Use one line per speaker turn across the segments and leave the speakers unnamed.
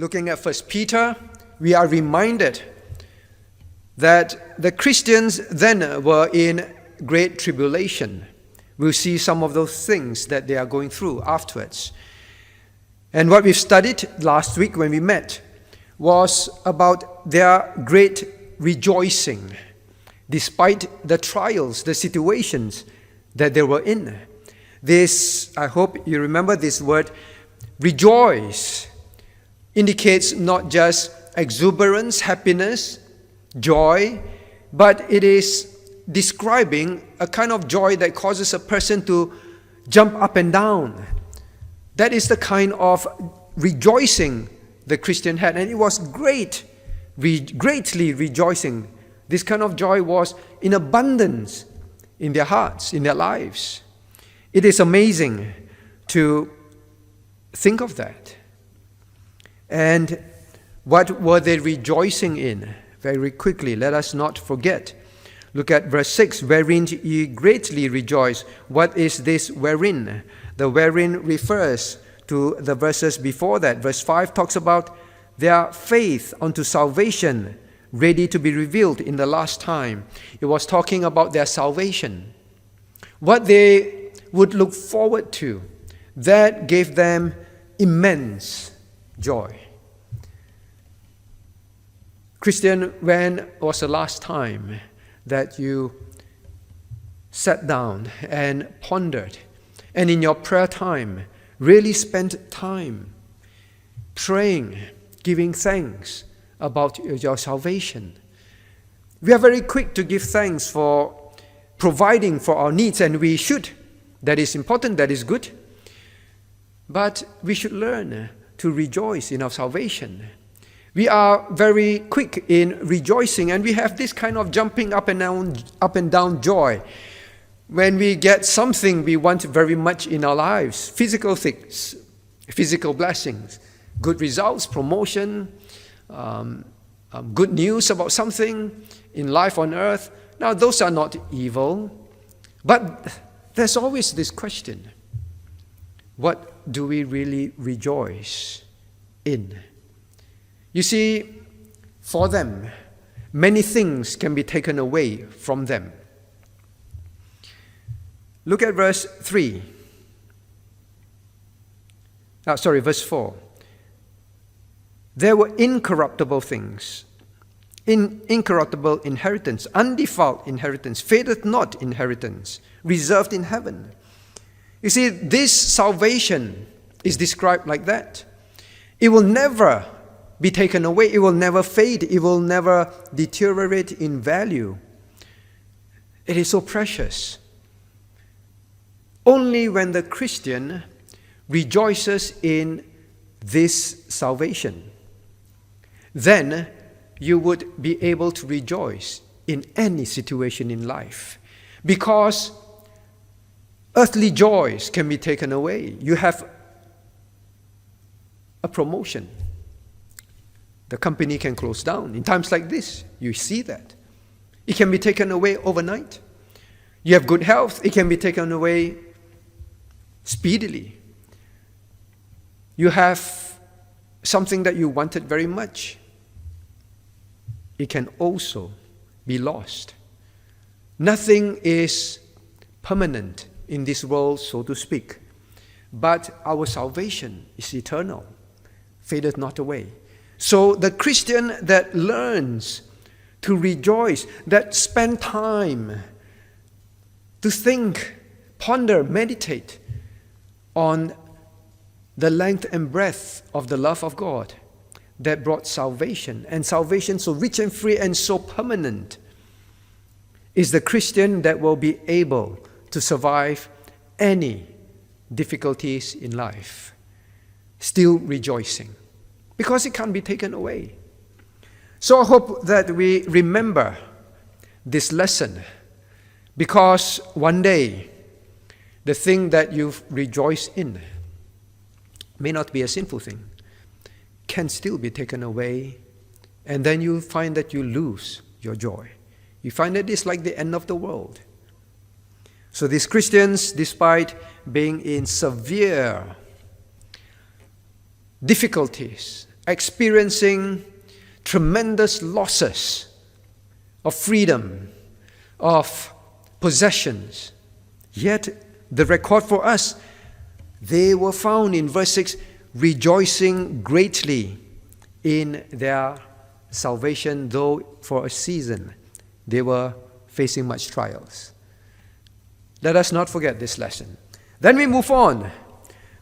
looking at 1 Peter, we are reminded that the Christians then were in great tribulation. We'll see some of those things that they are going through afterwards. And what we've studied last week when we met was about their great rejoicing despite the trials, the situations that they were in. This, I hope you remember this word, rejoice, indicates not just exuberance, happiness, joy, but it is describing a kind of joy that causes a person to jump up and down. That is the kind of rejoicing the Christian had, and it was greatly rejoicing. This kind of joy was in abundance in their hearts, in their lives. It is amazing to think of that. And what were they rejoicing in? Very quickly, let us not forget. Look at verse 6, wherein ye greatly rejoice. What is this wherein? The wherein refers to the verses before that. Verse 5 talks about their faith unto salvation, ready to be revealed in the last time. It was talking about their salvation. What they would look forward to, that gave them immense joy. Christian, when was the last time that you sat down and pondered, and in your prayer time really spent time praying, giving thanks about your salvation? We are very quick to give thanks for providing for our needs, and we should. That is important, that is good. But we should learn to rejoice in our salvation. We are very quick in rejoicing, and we have this kind of jumping up and down joy when we get something we want very much in our lives, physical things, physical blessings, good results, promotion, good news about something in life on earth. Now, those are not evil, but there's always this question: what do we really rejoice in? You see, for them, many things can be taken away from them. Look at verse 3. Verse 4. There were incorruptible things, incorruptible inheritance, undefiled inheritance, fadeth not inheritance, reserved in heaven. You see, this salvation is described like that. It will never be taken away. It will never fade. It will never deteriorate in value. It is so precious. Only when the Christian rejoices in this salvation, then you would be able to rejoice in any situation in life. Because earthly joys can be taken away. You have a promotion. The company can close down. In times like this, you see that. It can be taken away overnight. You have good health, it can be taken away speedily. You have something that you wanted very much. It can also be lost. Nothing is permanent in this world, so to speak. But our salvation is eternal, fadeth not away. So the Christian that learns to rejoice, that spend time to think, ponder, meditate on the length and breadth of the love of God that brought salvation, and salvation so rich and free and so permanent, is the Christian that will be able to survive any difficulties in life, still rejoicing, because it can't be taken away. So I hope that we remember this lesson, because one day the thing that you've rejoiced in may not be a sinful thing, can still be taken away, and then you find that you lose your joy. You find that it's like the end of the world. So these Christians, despite being in severe difficulties, experiencing tremendous losses of freedom, of possessions. Yet the record for us, they were found in verse 6, rejoicing greatly in their salvation, though for a season they were facing much trials. Let us not forget this lesson. Then we move on.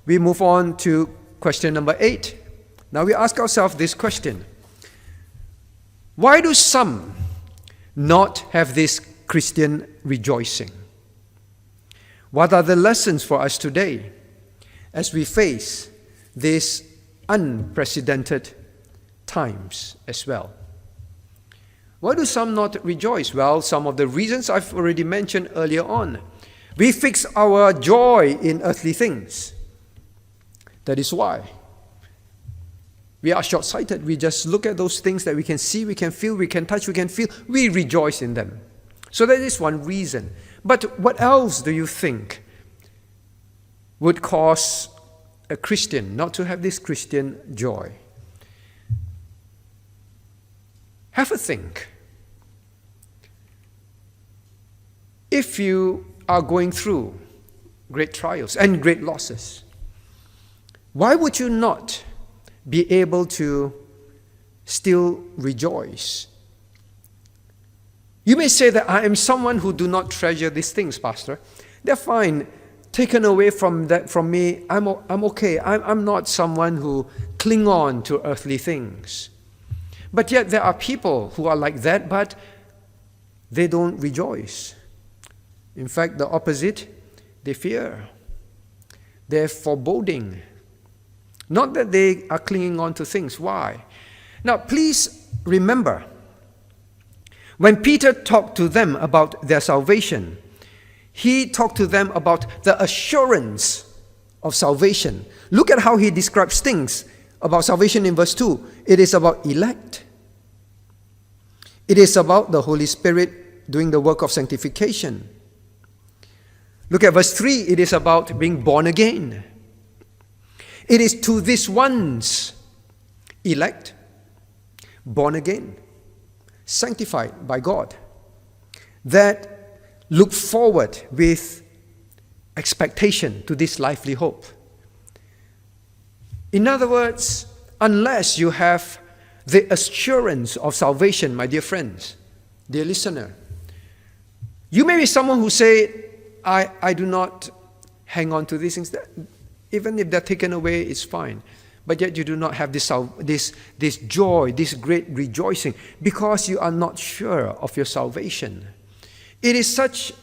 We move on to question number 8. Now we ask ourselves this question. Why do some not have this Christian rejoicing? What are the lessons for us today as we face these unprecedented times as well? Why do some not rejoice? Well, some of the reasons I've already mentioned earlier on. We fix our joy in earthly things. That is why. We are short-sighted. We just look at those things that we can see, we can feel, we can touch, we can feel. We rejoice in them. So that is one reason. But what else do you think would cause a Christian not to have this Christian joy? Have a think. If you are going through great trials and great losses, why would you not be able to still rejoice? You may say that I am someone who do not treasure these things, Pastor. They're fine. Taken away from me, I'm okay. I'm not someone who cling on to earthly things. But yet there are people who are like that, but they don't rejoice. In fact, the opposite, they fear. They're foreboding. Not that they are clinging on to things. Why? Now, please remember, when Peter talked to them about their salvation, he talked to them about the assurance of salvation. Look at how he describes things about salvation in verse 2. It is about elect. It is about the Holy Spirit doing the work of sanctification. Look at verse 3. It is about being born again. It is to these ones, elect, born again, sanctified by God, that look forward with expectation to this lively hope. In other words, unless you have the assurance of salvation, my dear friends, dear listener, you may be someone who say, I do not hang on to these things. Even if they're taken away, it's fine. But yet you do not have this joy, this great rejoicing, because you are not sure of your salvation. It is such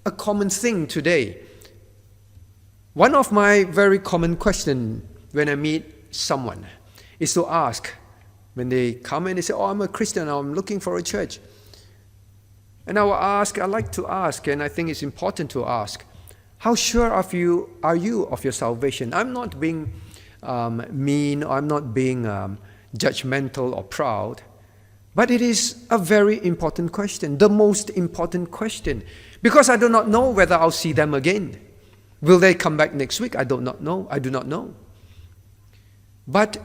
a common thing today. One of my very common questions when I meet someone is to ask, when they come and they say, I'm a Christian, I'm looking for a church. And I like to ask, and I think it's important to ask, how sure are you of your salvation? I'm not being mean, or I'm not being judgmental or proud, but it is a very important question, the most important question, because I do not know whether I'll see them again. Will they come back next week? I do not know. But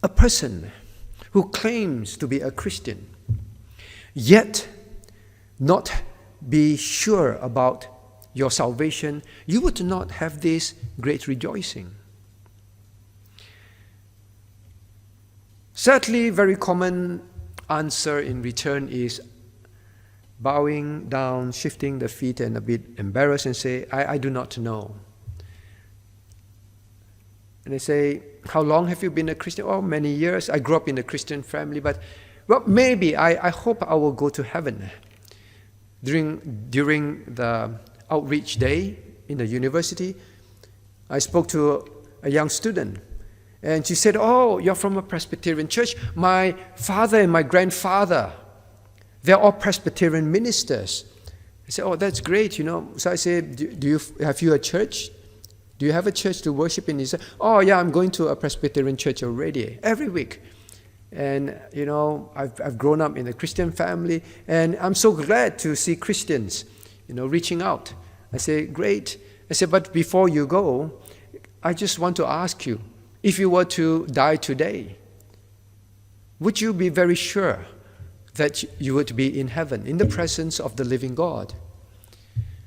a person who claims to be a Christian, yet not be sure about your salvation, you would not have this great rejoicing. Sadly, very common answer in return is bowing down, shifting the feet, and a bit embarrassed and say, I do not know. And they say, how long have you been a Christian? Oh, many years. I grew up in a Christian family, but well, maybe I hope I will go to heaven. During the outreach day in the university, I spoke to a young student, and she said, oh, you're from a Presbyterian church. My father and my grandfather, they're all Presbyterian ministers. I said, oh, that's great, So I said, have you a church? Do you have a church to worship in? He said, oh, yeah, I'm going to a Presbyterian church already, every week. And, I've grown up in a Christian family, and I'm so glad to see Christians, reaching out. I say, great. I said, but before you go, I just want to ask you, if you were to die today, would you be very sure that you would be in heaven, in the presence of the living God?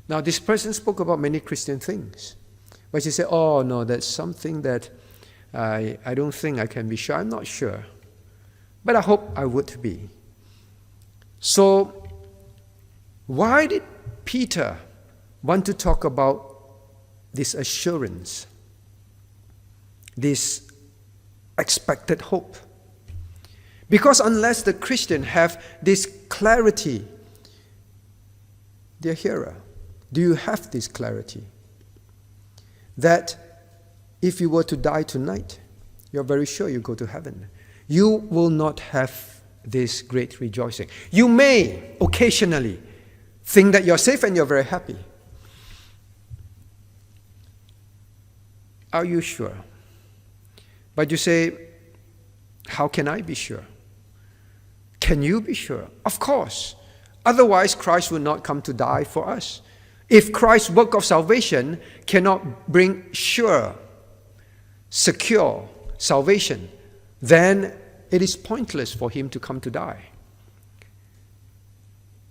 Now, this person spoke about many Christian things, but he said, oh no, that's something that I don't think I can be sure. I'm not sure, but I hope I would be. So, why did Peter want to talk about this assurance, this expected hope? Because unless the Christian have this clarity, dear hearer, do you have this clarity that if you were to die tonight, you're very sure you go to heaven? You will not have this great rejoicing. You may occasionally think that you're safe and you're very happy. Are you sure? But you say, how can I be sure? Can you be sure? Of course. Otherwise, Christ would not come to die for us. If Christ's work of salvation cannot bring sure, secure salvation, then it is pointless for him to come to die.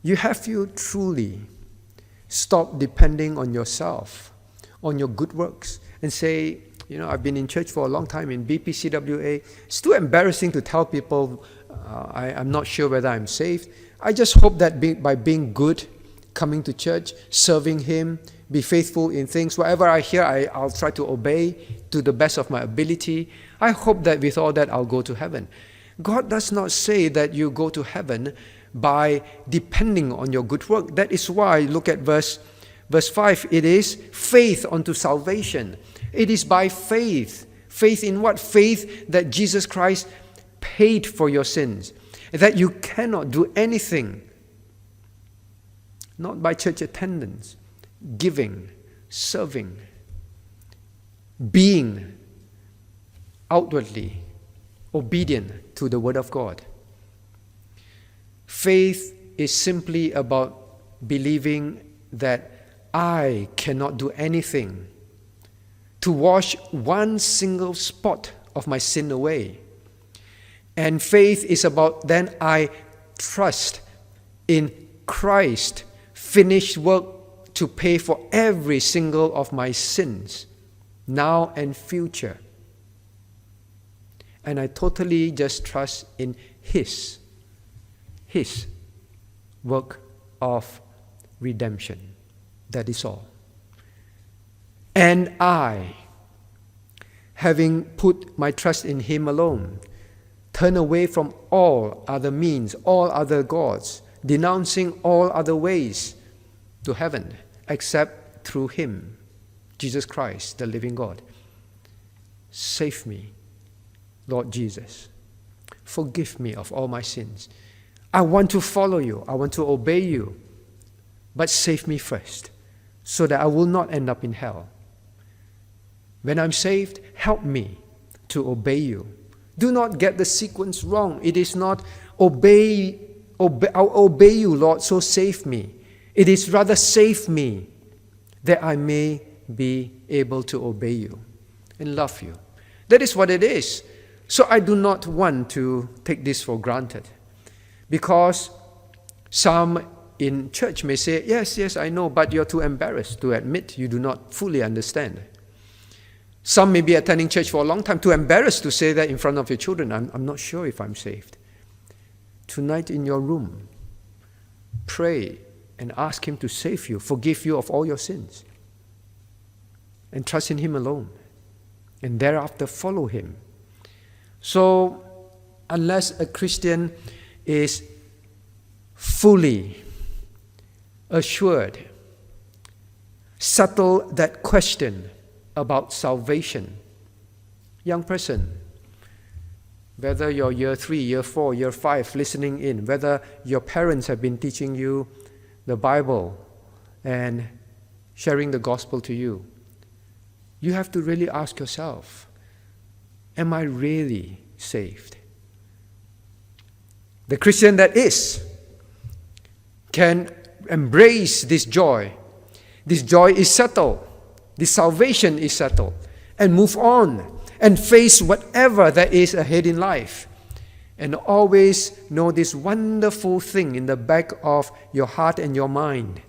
You have to truly stop depending on yourself, on your good works, and say, I've been in church for a long time in BPCWA. It's too embarrassing to tell people I'm not sure whether I'm saved. I just hope that by being good, coming to church, serving Him, be faithful in things, whatever I hear, I'll try to obey to the best of my ability. I hope that with all that I'll go to heaven. God does not say that you go to heaven by depending on your good work. That is why, look at verse 5, it is faith unto salvation. It is by faith. Faith in what? Faith that Jesus Christ paid for your sins. That you cannot do anything, not by church attendance, giving, serving, being outwardly obedient to the Word of God. Faith is simply about believing that I cannot do anything to wash one single spot of my sin away. And faith is about then I trust in Christ's finished work to pay for every single of my sins, now and future. And I totally just trust in His work of redemption. That is all. And I, having put my trust in Him alone, turn away from all other means, all other gods, denouncing all other ways to heaven, except through Him, Jesus Christ, the living God. Save me, Lord Jesus. Forgive me of all my sins. I want to follow you. I want to obey you. But save me first, so that I will not end up in hell. When I'm saved, help me to obey you. Do not get the sequence wrong. It is not I'll obey you, Lord, so save me. It is rather save me that I may be able to obey you and love you. That is what it is. So I do not want to take this for granted, because some in church may say, yes, I know, but you're too embarrassed to admit you do not fully understand. Some may be attending church for a long time, too embarrassed to say that in front of your children, I'm not sure if I'm saved. Tonight in your room, pray and ask Him to save you, forgive you of all your sins, and trust in Him alone. And thereafter follow Him. So, unless a Christian is fully assured, settle that question about salvation. Young person, whether you're year 3, year 4, year 5 listening in, whether your parents have been teaching you the Bible and sharing the gospel to you, you have to really ask yourself, am I really saved? The Christian that is can embrace this joy. This joy is settled. This salvation is settled. And move on and face whatever that is ahead in life. And always know this wonderful thing in the back of your heart and your mind.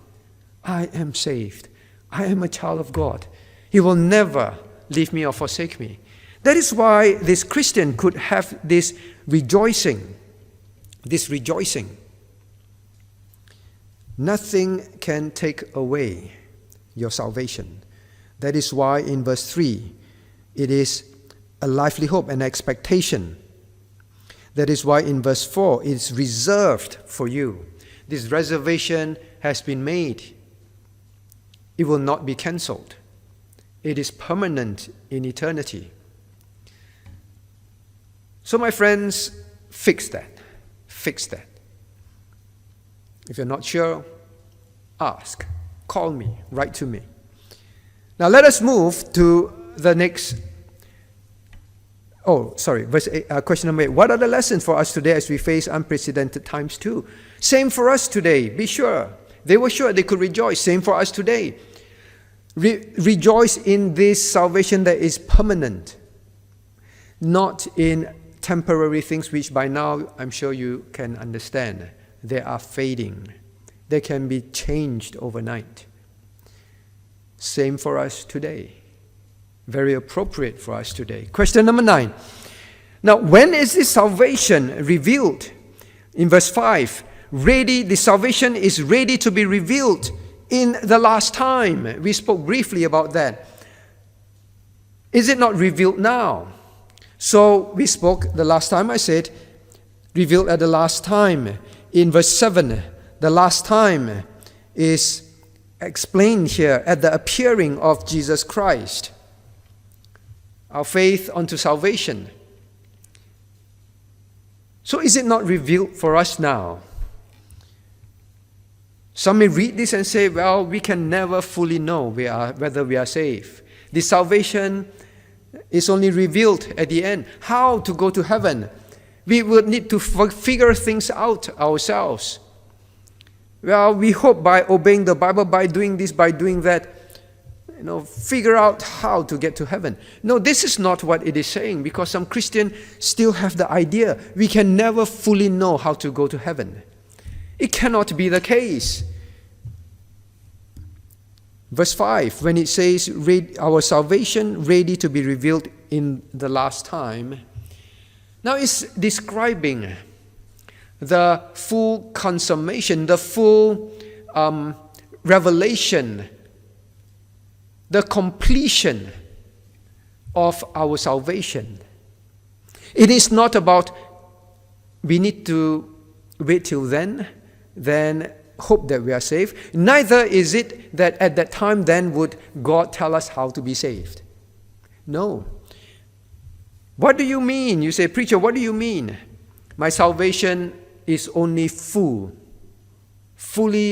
I am saved. I am a child of God. He will never leave me or forsake me. That is why this Christian could have this rejoicing. This rejoicing. Nothing can take away your salvation. That is why in verse 3, it is a lively hope and expectation. That is why in verse 4, it's reserved for you. This reservation has been made. It will not be cancelled. It is permanent in eternity. So my friends, fix that. Fix that. If you're not sure, ask. Call me. Write to me. Now let us move to the next. Verse 8, question number 8. What are the lessons for us today as we face unprecedented times too? Same for us today. Be sure. They were sure they could rejoice. Same for us today. Rejoice in this salvation that is permanent, not in temporary things which by now I'm sure you can understand. They are fading. They can be changed overnight. Same for us today. Very appropriate for us today. Question number 9. Now, when is this salvation revealed? In verse 5, the salvation is ready to be revealed in the last time. We spoke briefly about that. Is it not revealed now? So we spoke the last time, I said, revealed at the last time. In verse 7, the last time is explained here at the appearing of Jesus Christ. Our faith unto salvation. So is it not revealed for us now? Some may read this and say, well, we can never fully know whether we are saved. The salvation is only revealed at the end. How to go to heaven? We would need to figure things out ourselves. Well, we hope by obeying the Bible, by doing this, by doing that, figure out how to get to heaven. No, this is not what it is saying, because some Christians still have the idea we can never fully know how to go to heaven. It cannot be the case. Verse 5, when it says, our salvation ready to be revealed in the last time, now it's describing the full consummation, the full revelation, the completion of our salvation. It is not about we need to wait till then hope that we are saved. Neither is it that at that time then would God tell us how to be saved. No. What do you mean? You say, preacher, what do you mean? My salvation is only fully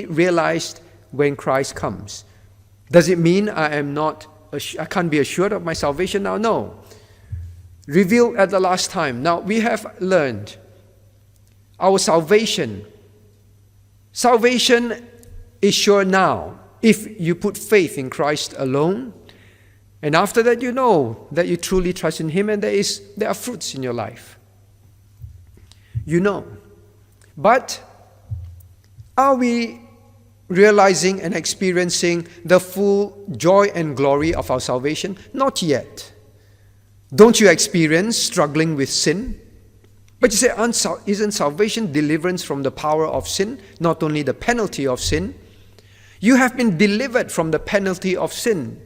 realized when Christ comes. Does it mean I can't be assured of my salvation now? No. Revealed at the last time. Now, we have learned our salvation is sure now if you put faith in Christ alone. And after that, you know that you truly trust in Him and there are fruits in your life. You know. But are we realizing and experiencing the full joy and glory of our salvation? Not yet. Don't you experience struggling with sin? But you say, isn't salvation deliverance from the power of sin? Not only the penalty of sin. You have been delivered from the penalty of sin.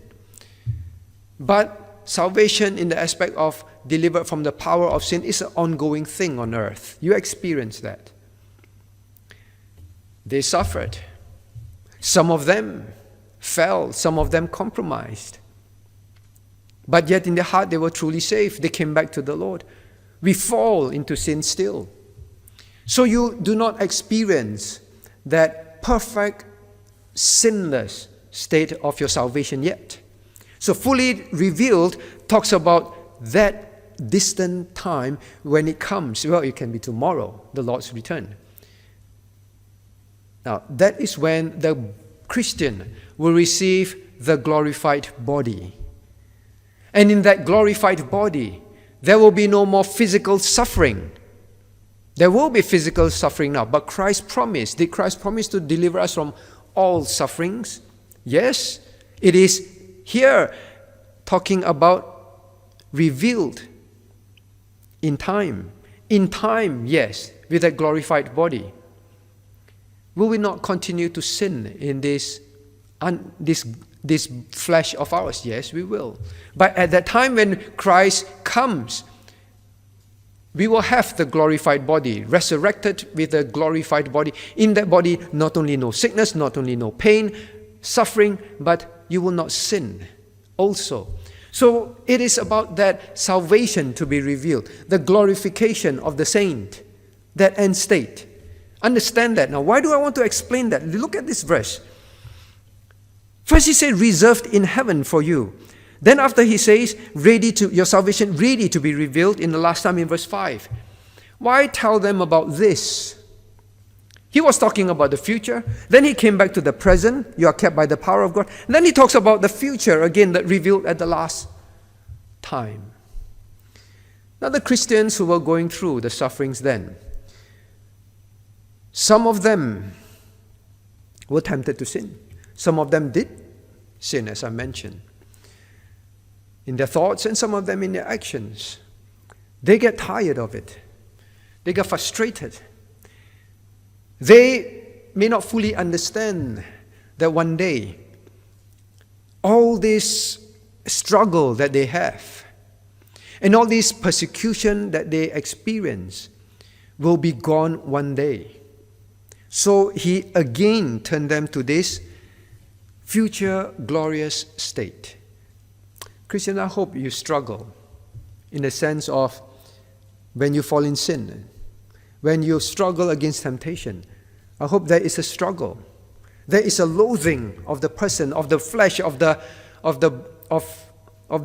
But salvation in the aspect of delivered from the power of sin is an ongoing thing on earth. You experience that. They suffered. Some of them fell. Some of them compromised. But yet in their heart they were truly saved. They came back to the Lord. We fall into sin still. So you do not experience that perfect, sinless state of your salvation yet. So fully revealed talks about that distant time when it comes. Well, it can be tomorrow, the Lord's return. Now, that is when the Christian will receive the glorified body. And in that glorified body, there will be no more physical suffering. There will be physical suffering now, but Christ promised. Did Christ promise to deliver us from all sufferings? Yes, it is here talking about revealed in time. In time, yes, with a glorified body. Will we not continue to sin in this flesh of ours? Yes, we will. But at that time when Christ comes, we will have the glorified body, resurrected with a glorified body. In that body, not only no sickness, not only no pain, suffering, but you will not sin also. So it is about that salvation to be revealed, the glorification of the saint, that end state. Understand that. Now, why do I want to explain that? Look at this verse. First he said, reserved in heaven for you. Then after he says, your salvation ready to be revealed in the last time in verse 5. Why tell them about this? He was talking about the future. Then he came back to the present. You are kept by the power of God. And then he talks about the future again that revealed at the last time. Now the Christians who were going through the sufferings then, some of them were tempted to sin. Some of them did sin, as I mentioned, in their thoughts, and some of them in their actions. They get tired of it. They get frustrated. They may not fully understand that one day all this struggle that they have and all this persecution that they experience will be gone one day. So he again turned them to this future glorious state. Christian, I hope you struggle in the sense of when you fall in sin, when you struggle against temptation. I hope there is a struggle. There is a loathing of the person, of the flesh, of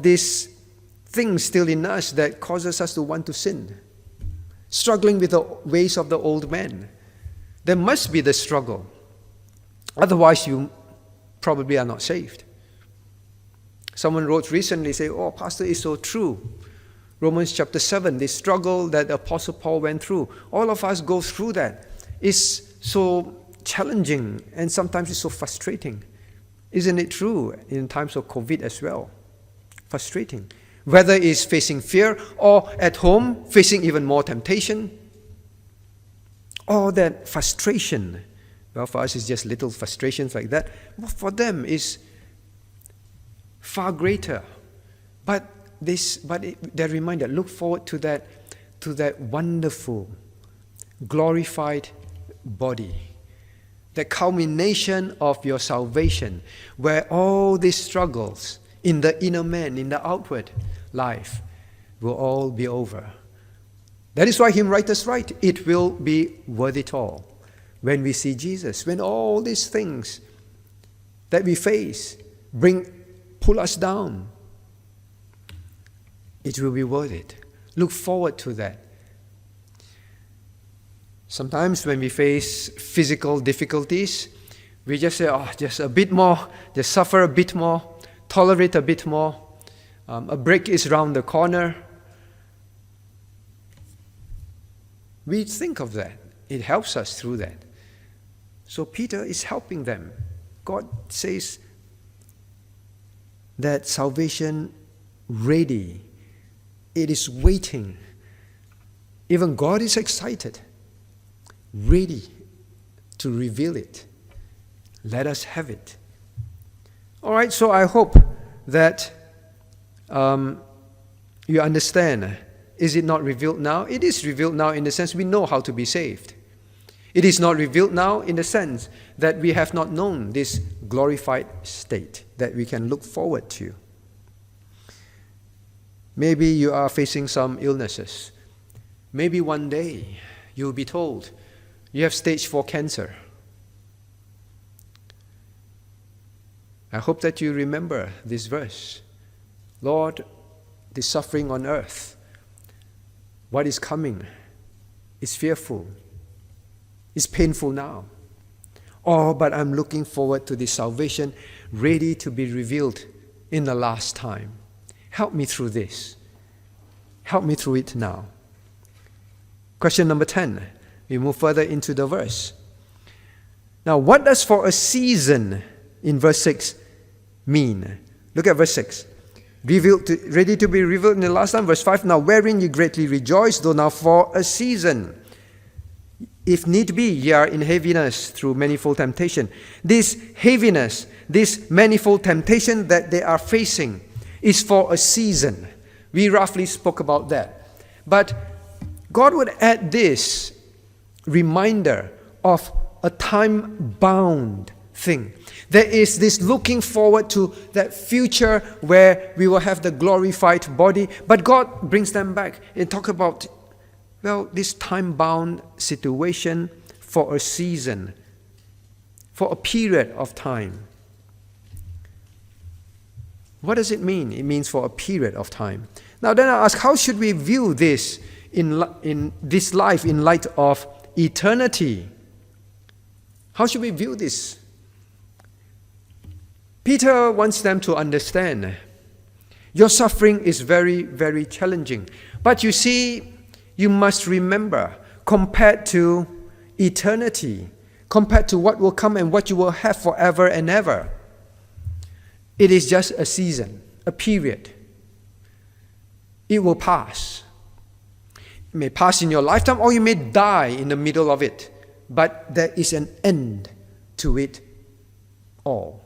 these things still in us that causes us to want to sin. Struggling with the ways of the old man. There must be the struggle. Otherwise, you probably are not saved. Someone wrote recently, say, oh, Pastor, it's so true. Romans chapter 7, the struggle that the Apostle Paul went through. All of us go through that. It's so challenging and sometimes it's so frustrating. Isn't it true in times of COVID as well? Frustrating. Whether it's facing fear or at home, facing even more temptation. All that frustration. Well, for us, it's just little frustrations like that. But for them, it's far greater. But they're reminded, look forward to that wonderful, glorified body. The culmination of your salvation, where all these struggles in the inner man, in the outward life, will all be over. That is why hymn writers write, it will be worth it all. When we see Jesus, when all these things that we face pull us down, it will be worth it. Look forward to that. Sometimes when we face physical difficulties, we just say, oh, just a bit more, just suffer a bit more, tolerate a bit more. A break is around the corner. We think of that. It helps us through that. So Peter is helping them. God says that salvation ready. It is waiting. Even God is excited, ready to reveal it. Let us have it. All right, so I hope that you understand. Is it not revealed now? It is revealed now in the sense we know how to be saved. It is not revealed now in the sense that we have not known this glorified state that we can look forward to. Maybe you are facing some illnesses. Maybe one day you'll be told you have stage 4 cancer. I hope that you remember this verse. Lord, the suffering on earth, what is coming is fearful. It's painful now. Oh, but I'm looking forward to this salvation ready to be revealed in the last time. Help me through this. Help me through it now. Question number 10. We move further into the verse. Now, what does for a season in verse 6 mean? Look at verse 6. Ready to be revealed in the last time. Verse 5. Now, wherein ye greatly rejoice, though now for a season, if need be, ye are in heaviness through manifold temptation. This heaviness, this manifold temptation that they are facing is for a season. We roughly spoke about that. But God would add this reminder of a time-bound thing. There is this looking forward to that future where we will have the glorified body. But God brings them back and talk about, this time-bound situation for a season, for a period of time. What does it mean? It means for a period of time. Now then I ask, how should we view this in this life in light of eternity? How should we view this? Peter wants them to understand your suffering is very, very challenging. But you see, you must remember, compared to eternity, compared to what will come and what you will have forever and ever, it is just a season, a period. It will pass. It may pass in your lifetime or you may die in the middle of it. But there is an end to it all.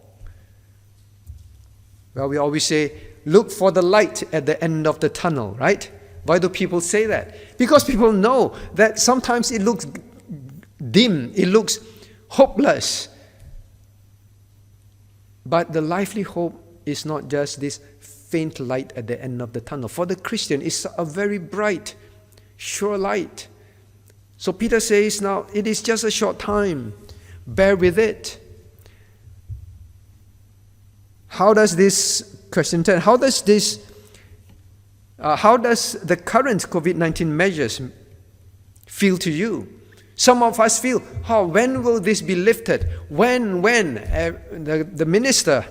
Well, we always say, look for the light at the end of the tunnel, right? Why do people say that? Because people know that sometimes it looks dim, it looks hopeless. But the lively hope is not just this faint light at the end of the tunnel. For the Christian, it's a very bright, sure light. So Peter says, now, it is just a short time. Bear with it. How does this, question 10, how does the current COVID-19 measures feel to you? Some of us feel, when will this be lifted? When? The minister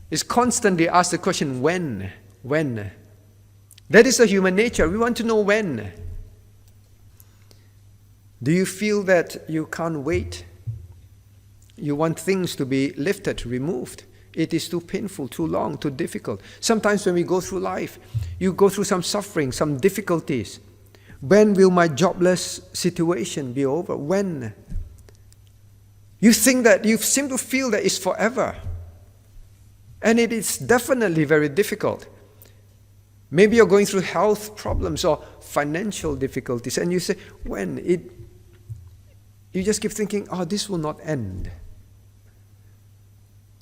is constantly asked the question, when? That is the human nature. We want to know when. Do you feel that you can't wait? You want things to be lifted, removed. It is too painful, too long, too difficult. Sometimes when we go through life, you go through some suffering, some difficulties. When will my jobless situation be over? When? You think that, you seem to feel that it's forever. And it is definitely very difficult. Maybe you're going through health problems or financial difficulties, and you say, when? You just keep thinking, this will not end.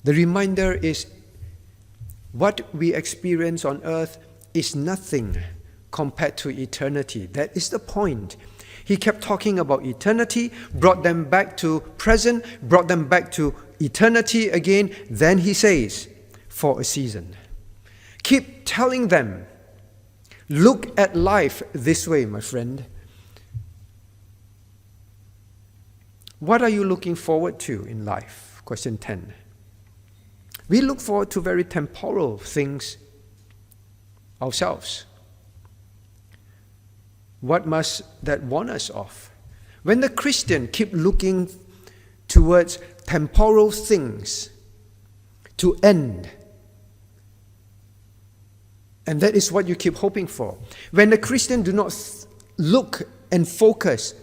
The reminder is, what we experience on earth is nothing compared to eternity. That is the point. He kept talking about eternity, brought them back to present, brought them back to eternity again. Then he says, for a season. Keep telling them, look at life this way, my friend. What are you looking forward to in life? Question 10. We look forward to very temporal things ourselves. What must that warn us of? When the Christian keep looking towards temporal things to end, and that is what you keep hoping for. When the Christian do not look and focus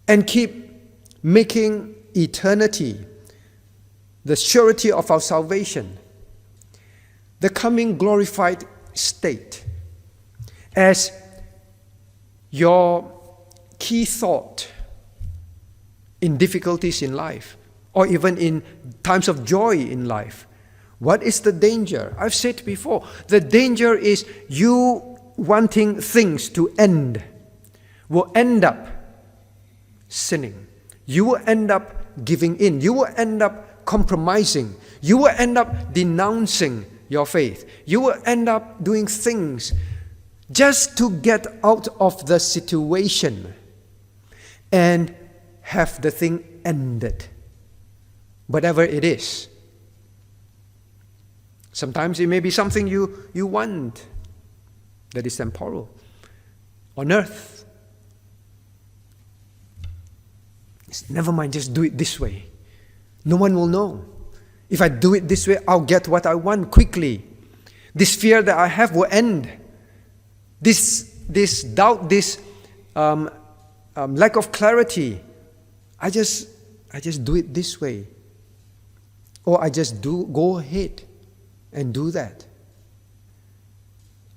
and keep making eternity the surety of our salvation, the coming glorified state, as your key thought in difficulties in life, or even in times of joy in life. What is the danger? I've said before, the danger is you wanting things to end will end up sinning. You will end up giving in. You will end up compromising. You will end up denouncing your faith. You will end up doing things just to get out of the situation and have the thing ended, whatever it is. Sometimes it may be something you want that is temporal, on earth. Never mind, just do it this way. No one will know. If I do it this way, I'll get what I want quickly. This fear that I have will end. This doubt, this lack of clarity, I just do it this way. Or I just go ahead and do that.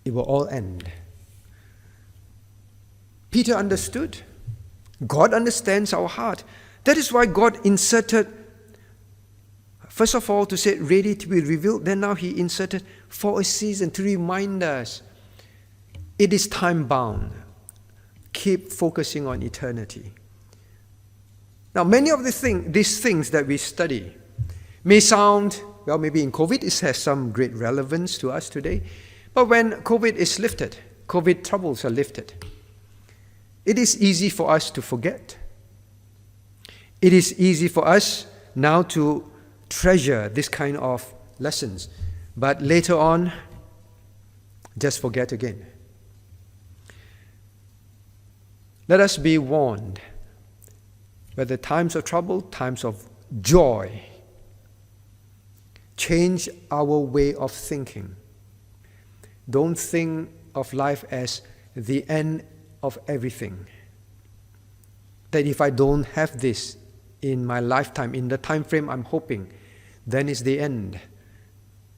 It will all end. Peter understood. God understands our heart. That is why God inserted, first of all, to say ready to be revealed. Then now he inserted for a season to remind us it is time bound. Keep focusing on eternity. Now, many of these things that we study may sound, well, maybe in COVID it has some great relevance to us today. But when COVID is lifted, COVID troubles are lifted, it is easy for us to forget. It is easy for us now to treasure this kind of lessons. But later on, just forget again. Let us be warned, whether times of trouble, times of joy, change our way of thinking. Don't think of life as the end of everything. That if I don't have this in my lifetime, in the time frame I'm hoping, then it's the end.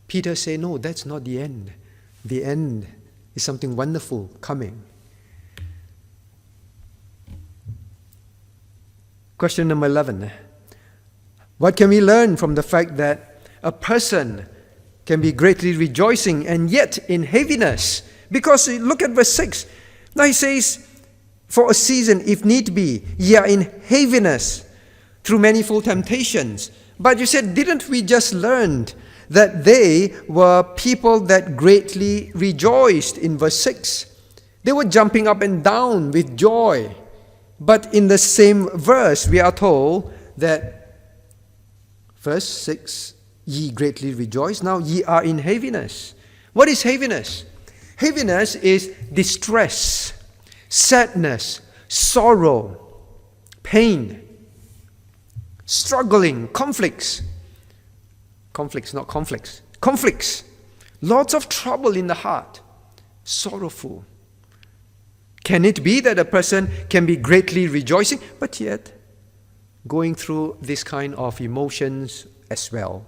Peter said, no, that's not the end. The end is something wonderful coming. Question number 11. What can we learn from the fact that a person can be greatly rejoicing and yet in heaviness? Because look at verse 6. Now he says, for a season, if need be, ye are in heaviness through manifold temptations. But you said, didn't we just learn that they were people that greatly rejoiced in verse 6? They were jumping up and down with joy. But in the same verse, we are told that, verse 6, ye greatly rejoice. Now ye are in heaviness. What is heaviness? Heaviness is distress, sadness, sorrow, pain, struggling, conflicts. Conflicts, not conflicts. Conflicts. Lots of trouble in the heart. Sorrowful. Can it be that a person can be greatly rejoicing, but yet going through this kind of emotions as well?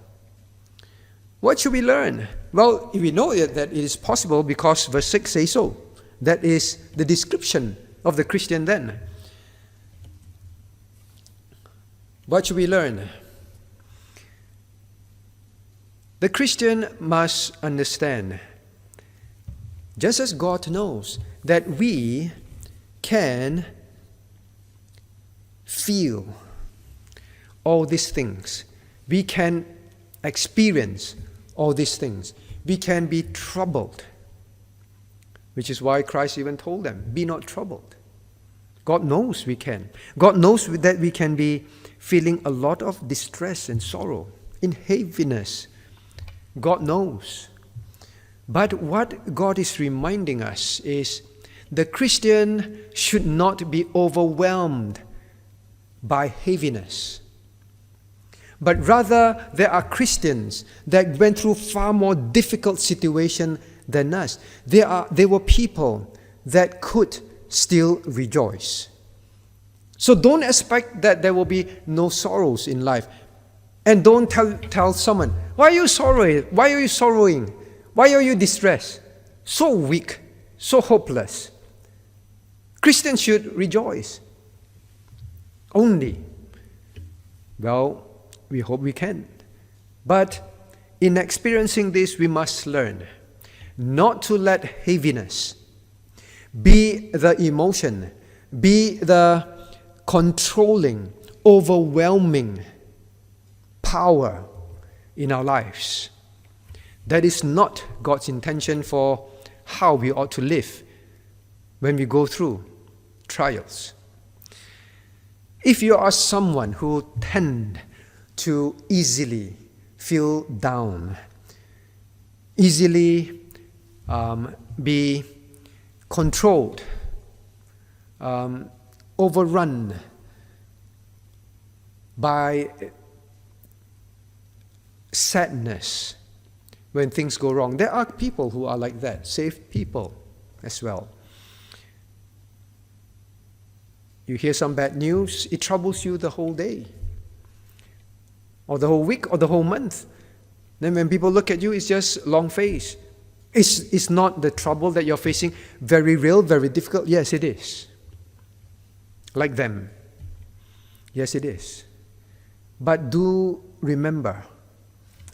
What should we learn? Well, we know that it is possible because verse 6 says so. That is the description of the Christian then. What should we learn? The Christian must understand, just as God knows, that we can feel all these things. We can experience all these things. We can be troubled, which is why Christ even told them, be not troubled. God knows we can. God knows that we can be feeling a lot of distress and sorrow, in heaviness. God knows. But what God is reminding us is the Christian should not be overwhelmed by heaviness. But rather, there are Christians that went through far more difficult situation than us. There were people that could still rejoice. So don't expect that there will be no sorrows in life. And don't tell someone, why are you sorrowing? Why are you sorrowing? Why are you distressed? So weak, so hopeless. Christians should rejoice. Only. Well, we hope we can. But in experiencing this, we must learn not to let heaviness be the emotion, be the controlling, overwhelming power in our lives. That is not God's intention for how we ought to live when we go through trials. If you are someone who tend to easily feel down, easily be controlled, overrun by sadness when things go wrong. There are people who are like that, saved people as well. You hear some bad news, it troubles you the whole day, or the whole week, or the whole month. Then when people look at you, it's just long face. It's not the trouble that you're facing very real, very difficult? Yes, it is. Like them. Yes, it is. But do remember,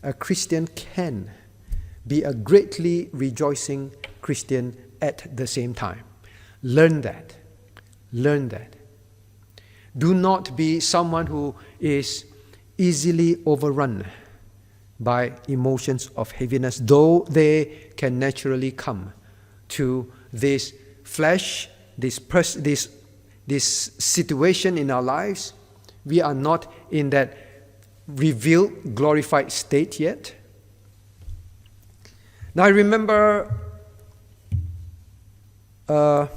a Christian can be a greatly rejoicing Christian at the same time. Learn that. Learn that. Do not be someone who is easily overrun by emotions of heaviness, though they can naturally come to this flesh, this situation in our lives. We are not in that revealed, glorified state yet. Now I remember a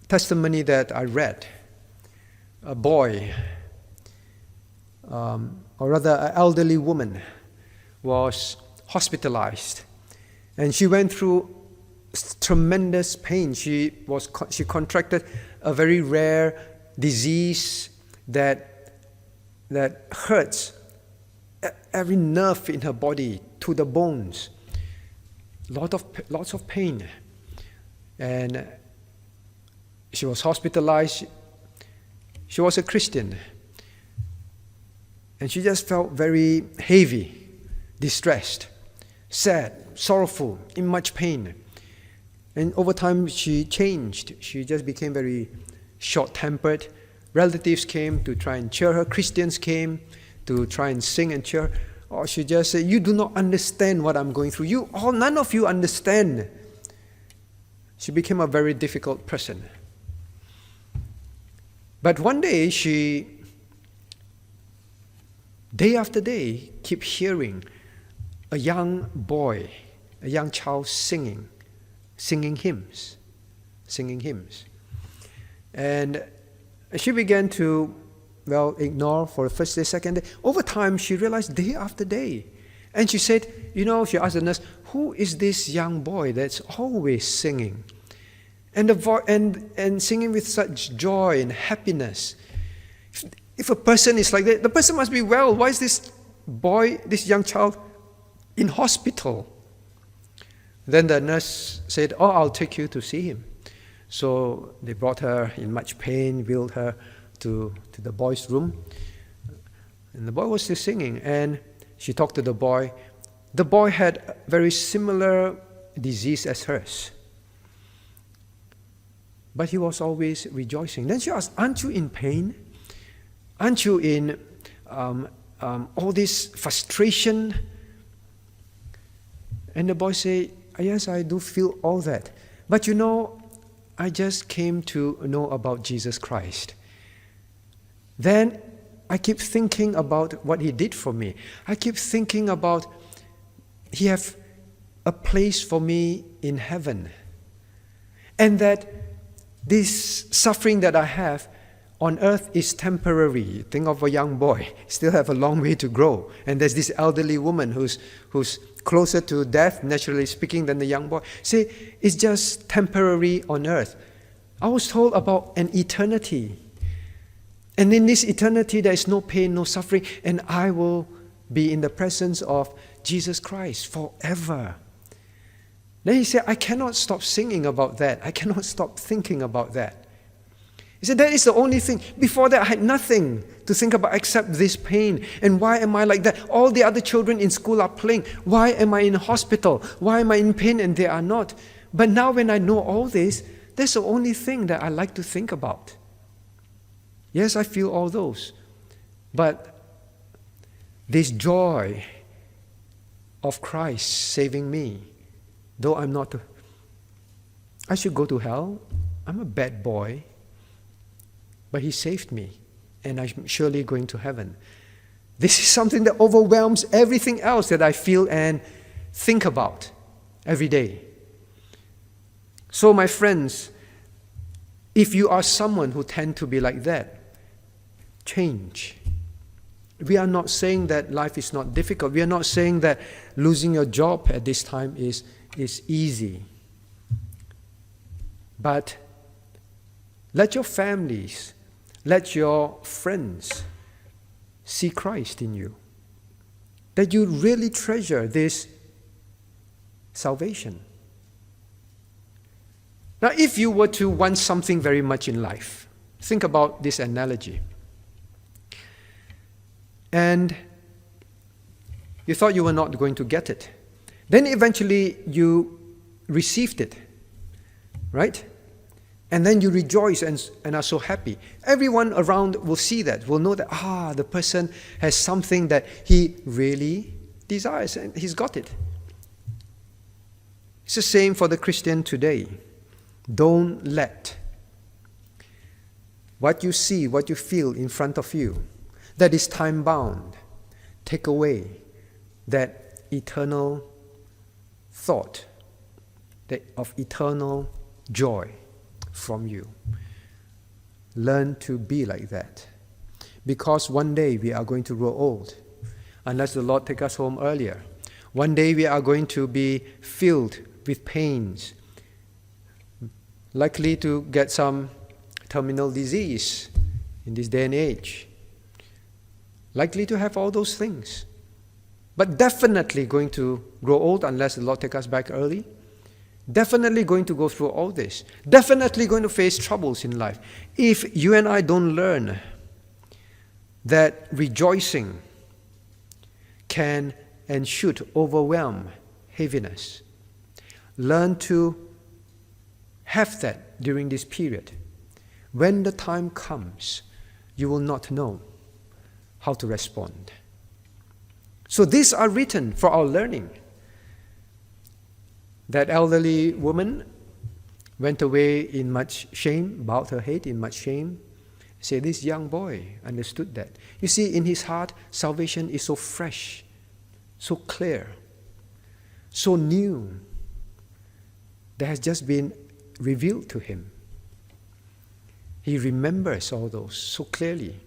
testimony that I read. A boy, or rather an elderly woman, was hospitalized, and she went through tremendous pain. She contracted a very rare disease that hurts every nerve in her body to the bones. Lots of pain, and she was hospitalized. She was a Christian, and she just felt very heavy, distressed, sad, sorrowful, in much pain. And over time she changed. She just became very short-tempered. Relatives came to try and cheer her. Christians came to try and sing and cheer. Or she just said, "You do not understand what I'm going through. None of you understand." She became a very difficult person. But one day day after day, keep hearing a young boy, a young child singing hymns. And she began to, ignore for the first day, second day. Over time, she realized day after day. And she said, she asked the nurse, "Who is this young boy that's always singing? And singing with such joy and happiness. If a person is like that, the person must be well. Why is this boy, this young child, in hospital?" Then the nurse said, "I'll take you to see him." So they brought her in much pain, wheeled her to the boy's room. And the boy was still singing, and she talked to the boy. The boy had a very similar disease as hers, but he was always rejoicing. Then she asked, "Aren't you in pain? Aren't you in all this frustration?" And the boy said, "Yes, I do feel all that. But I just came to know about Jesus Christ. Then I keep thinking about what He did for me. I keep thinking about He have a place for me in heaven. And that this suffering that I have on earth is temporary." Think of a young boy, still have a long way to grow. And there's this elderly woman who's closer to death, naturally speaking, than the young boy. Say, it's just temporary on earth. I was told about an eternity. And in this eternity, there is no pain, no suffering, and I will be in the presence of Jesus Christ forever. Then he said, "I cannot stop singing about that. I cannot stop thinking about that." He said, "That is the only thing. Before that, I had nothing to think about except this pain. And why am I like that? All the other children in school are playing. Why am I in a hospital? Why am I in pain and they are not? But now when I know all this, that's the only thing that I like to think about. Yes, I feel all those. But this joy of Christ saving me, though I'm not, I should go to hell. I'm a bad boy. But He saved me, and I'm surely going to heaven. This is something that overwhelms everything else that I feel and think about every day. So, my friends, if you are someone who tend to be like that, change. We are not saying that life is not difficult. We are not saying that losing your job at this time is easy. But let your families, let your friends see Christ in you. That you really treasure this salvation. Now, if you were to want something very much in life, think about this analogy. And you thought you were not going to get it. Then eventually you received it, right? And then you rejoice and are so happy. Everyone around will see that, will know that, the person has something that he really desires and he's got it. It's the same for the Christian today. Don't let what you see, what you feel in front of you, that is time-bound, take away that eternal thought, of eternal joy from you. Learn to be like that. Because one day we are going to grow old, unless the Lord take us home earlier. One day we are going to be filled with pains, likely to get some terminal disease in this day and age. Likely to have all those things. But definitely going to grow old unless the Lord take us back early. Definitely going to go through all this. Definitely going to face troubles in life. If you and I don't learn that rejoicing can and should overwhelm heaviness, learn to have that during this period. When the time comes, you will not know how to respond. So these are written for our learning. That elderly woman went away in much shame, bowed her head in much shame. Say, this young boy understood that. You see, in his heart, salvation is so fresh, so clear, so new, that has just been revealed to him. He remembers all those so clearly.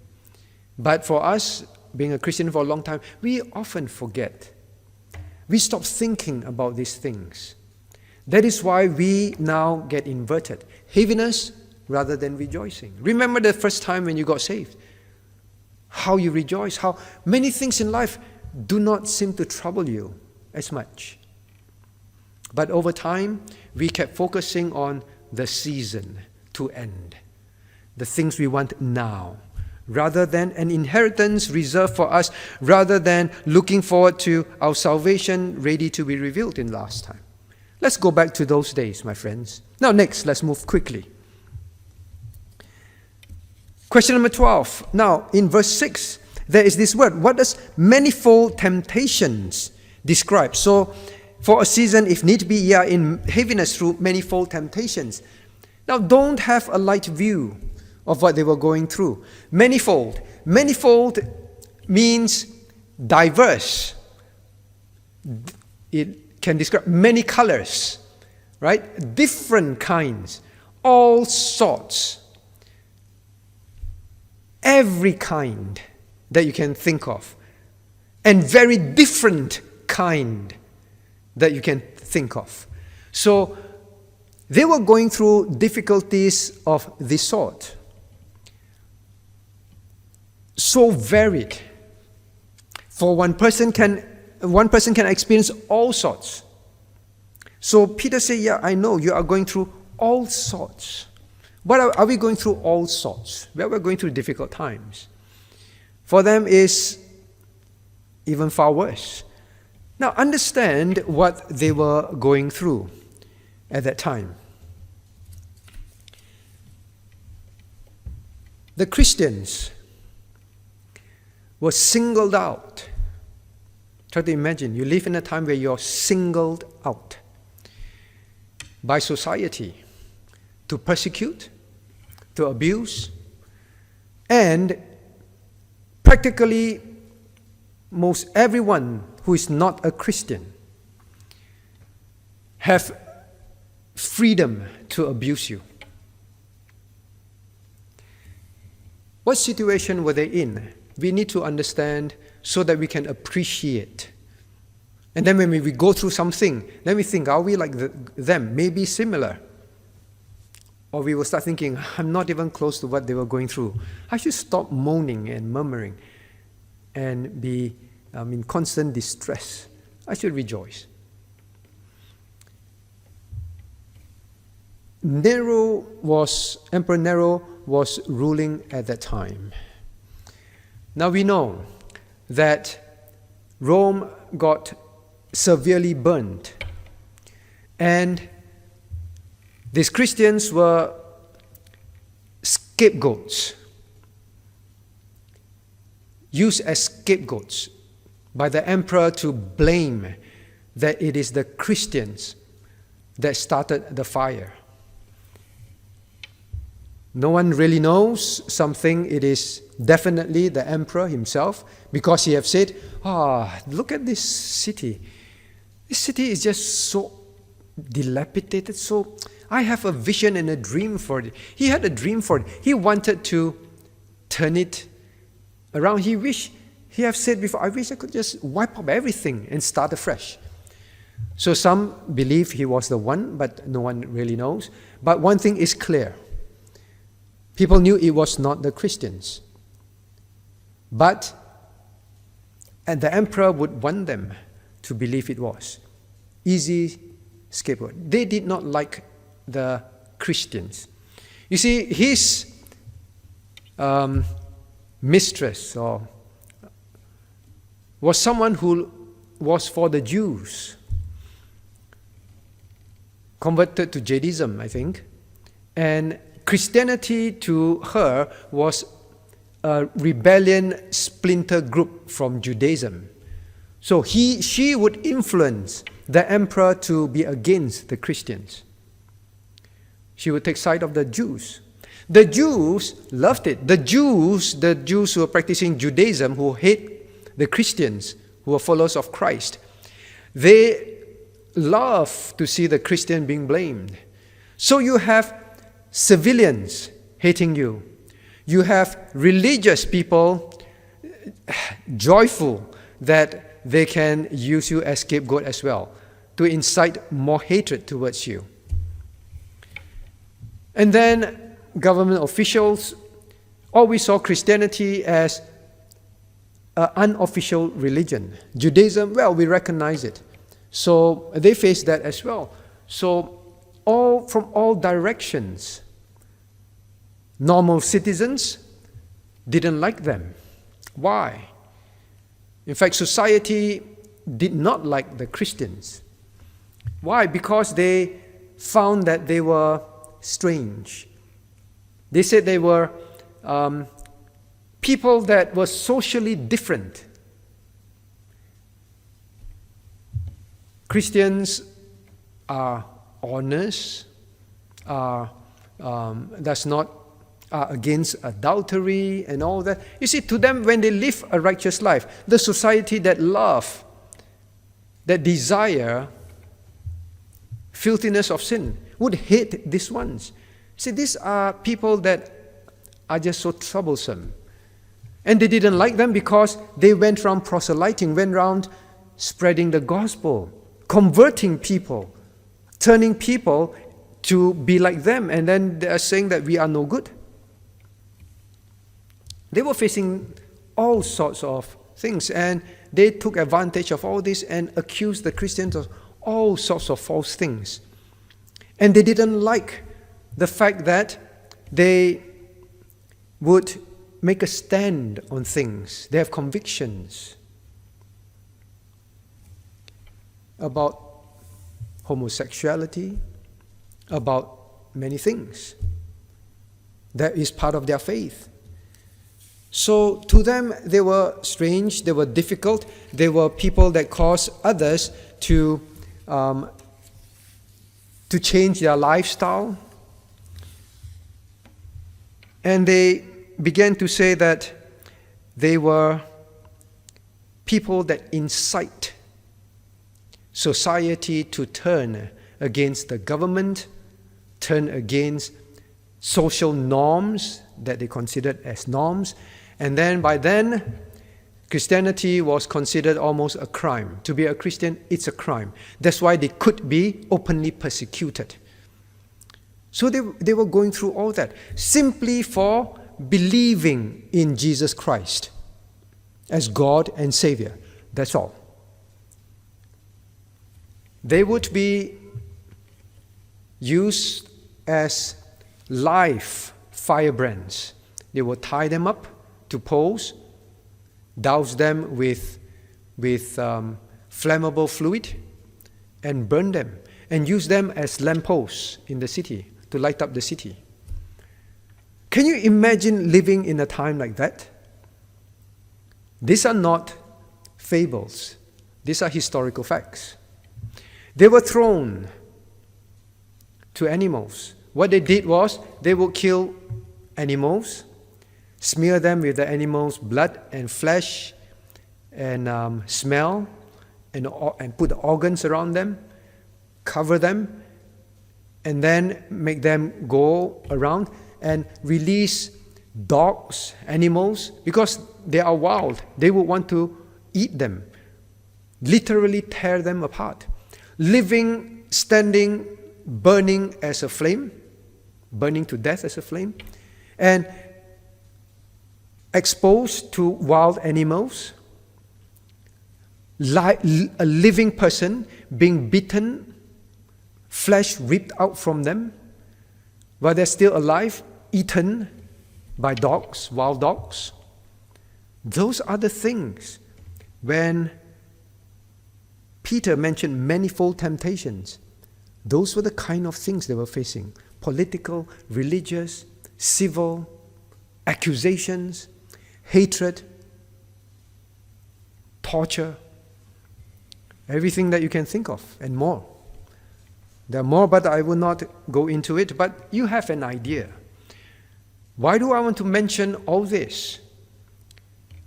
But for us, being a Christian for a long time, we often forget. We stop thinking about these things. That is why we now get inverted. Heaviness rather than rejoicing. Remember the first time when you got saved. How you rejoice, how many things in life do not seem to trouble you as much. But over time, we kept focusing on the season to end. The things we want now, rather than an inheritance reserved for us, rather than looking forward to our salvation ready to be revealed in last time. Let's go back to those days, my friends. Now next, let's move quickly. Question number 12. Now, in verse 6, there is this word. What does manifold temptations describe? So, for a season, if need be, you are in heaviness through manifold temptations. Now, don't have a light view of what they were going through. Manifold. Manifold means diverse. It can describe many colors, right? Different kinds, all sorts. Every kind that you can think of. And very different kind that you can think of. So, they were going through difficulties of this sort. So varied. For one person can experience all sorts. So Peter said, yeah, I know you are going through all sorts. What are we going through all sorts? Well, we're going through difficult times. For them is even far worse. Now understand what they were going through at that time. The Christians were singled out. Try to imagine, you live in a time where you're singled out by society to persecute, to abuse, and practically most everyone who is not a Christian have freedom to abuse you. What situation were they in? We need to understand so that we can appreciate. And then when we go through something, then we think, are we like them? Maybe similar. Or we will start thinking, I'm not even close to what they were going through. I should stop moaning and murmuring and be in constant distress. I should rejoice. Emperor Nero was ruling at that time. Now we know that Rome got severely burned, and these Christians were scapegoats, used as scapegoats by the emperor to blame that it is the Christians that started the fire. No one really knows something. It is definitely the emperor himself, because he have said, look at this city. This city is just so dilapidated. So I have a vision and a dream for it. He had a dream for it. He wanted to turn it around. He have said before, I wish I could just wipe up everything and start afresh. So some believe he was the one, but no one really knows. But one thing is clear. People knew it was not the Christians. And the emperor would want them to believe it was. Easy scapegoat. They did not like the Christians. You see, his mistress was someone who was for the Jews, converted to Judaism, I think, and Christianity to her was a rebellion splinter group from Judaism. So she would influence the emperor to be against the Christians. She would take side of the Jews. The Jews loved it. The Jews who were practicing Judaism, who hate the Christians, who are followers of Christ, they love to see the Christian being blamed. So you have civilians hating you. You have religious people joyful that they can use you as scapegoat as well, to incite more hatred towards you. And then government officials always saw Christianity as an unofficial religion. Judaism, well, we recognize it. So they face that as well. So from all directions, normal citizens didn't like them. Why? In fact, society did not like the Christians. Why? Because they found that they were strange. They said they were people that were socially different. Christians are honest, are against adultery and all that. You see, to them, when they live a righteous life, the society that love, that desire filthiness of sin, would hate these ones. See, these are people that are just so troublesome. And they didn't like them because they went around proselyting, went around spreading the gospel, converting people, turning people to be like them, and then they are saying that we are no good. They were facing all sorts of things, and they took advantage of all this and accused the Christians of all sorts of false things. And they didn't like the fact that they would make a stand on things. They have convictions about homosexuality, about many things. That is part of their faith. So to them, they were strange, they were difficult, they were people that caused others to change their lifestyle. And they began to say that they were people that incite society to turn against the government, turn against social norms that they considered as norms. And then by then, Christianity was considered almost a crime. To be a Christian, it's a crime. That's why they could be openly persecuted. So they were going through all that simply for believing in Jesus Christ as God and Savior. That's all. They would be used as live firebrands. They would tie them up to poles, douse them with flammable fluid, and burn them, and use them as lampposts in the city to light up the city. Can you imagine living in a time like that? These are not fables. These are historical facts. They were thrown to animals. What they did was they would kill animals, smear them with the animal's blood and flesh and smell, and put the organs around them, cover them, and then make them go around and release dogs, animals, because they are wild. They would want to eat them, literally tear them apart. Living, standing, burning as a flame, burning to death as a flame, and exposed to wild animals, like a living person being bitten, flesh ripped out from them, while they're still alive, eaten by dogs, wild dogs. Those are the things. When Peter mentioned manifold temptations, those were the kind of things they were facing. Political, religious, civil, accusations, hatred, torture, everything that you can think of and more. There are more, but I will not go into it, but you have an idea. Why do I want to mention all this?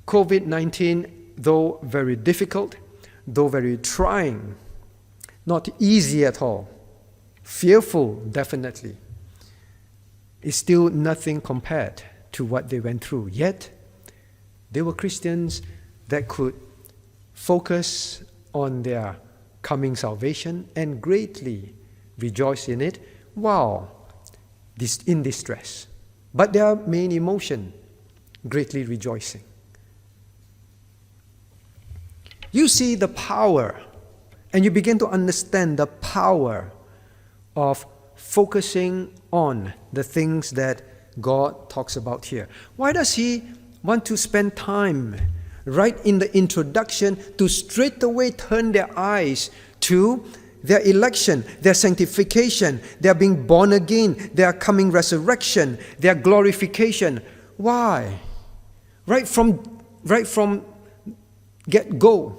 COVID-19, though very difficult, though very trying, not easy at all, fearful definitely, is still nothing compared to what they went through. Yet, they were Christians that could focus on their coming salvation and greatly rejoice in it while in distress. But their main emotion, greatly rejoicing. You see the power, and you begin to understand the power of focusing on the things that God talks about here. Why does He want to spend time right in the introduction to straight away turn their eyes to their election, their sanctification, their being born again, their coming resurrection, their glorification? Why? Right from get-go,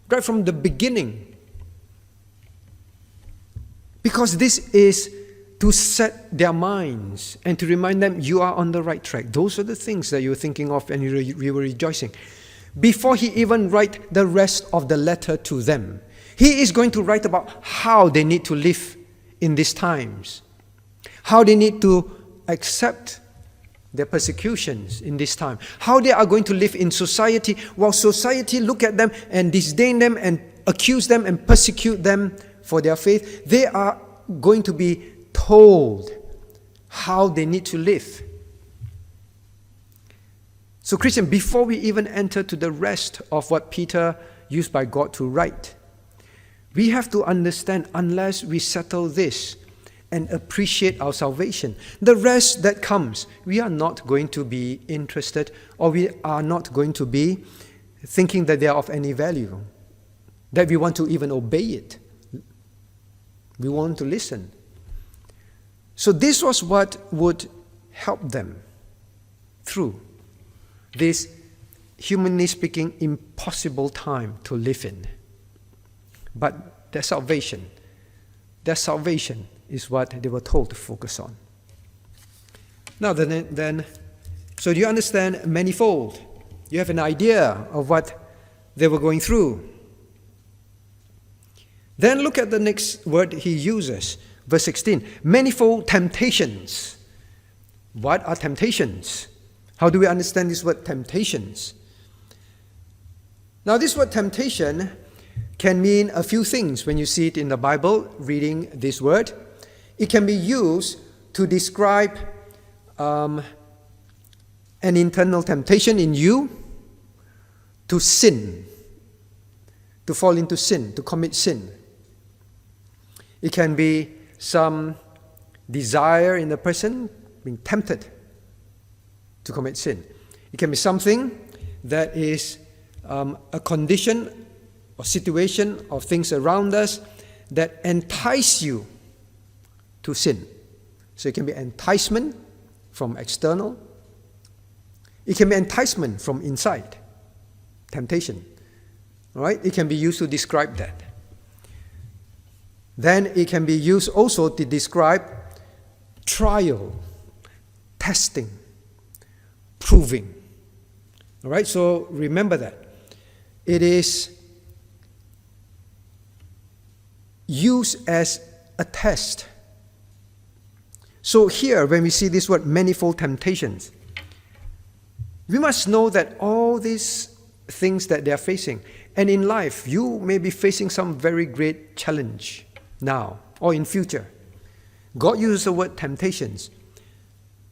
right from the beginning. Because this is to set their minds and to remind them you are on the right track. Those are the things that you were thinking of and you were rejoicing. Before he even write the rest of the letter to them, he is going to write about how they need to live in these times, how they need to accept their persecutions in this time, how they are going to live in society while society look at them and disdain them and accuse them and persecute them for their faith. They are going to be told how they need to live. So Christian, before we even enter to the rest of what Peter used by God to write, we have to understand, unless we settle this and appreciate our salvation, the rest that comes, we are not going to be interested, or we are not going to be thinking that they are of any value, that we want to even obey it. We want to listen. So this was what would help them through this, humanly speaking, impossible time to live in. But their salvation is what they were told to focus on. Now then, so do you understand manifold? You have an idea of what they were going through. Then look at the next word he uses, verse 16. Manifold temptations. What are temptations? How do we understand this word temptations? Now, this word temptation can mean a few things when you see it in the Bible, reading this word. It can be used to describe an internal temptation in you to sin, to fall into sin, to commit sin. It can be some desire in the person being tempted to commit sin. It can be something that is a condition or situation of things around us that entice you to sin. So it can be enticement from external. It can be enticement from inside. Temptation. All right? It can be used to describe that. Then it can be used also to describe trial, testing, proving. All right? So remember that. It is used as a test. So here, when we see this word manifold temptations, we must know that all these things that they are facing, and in life, you may be facing some very great challenge now or in future. God uses the word temptations.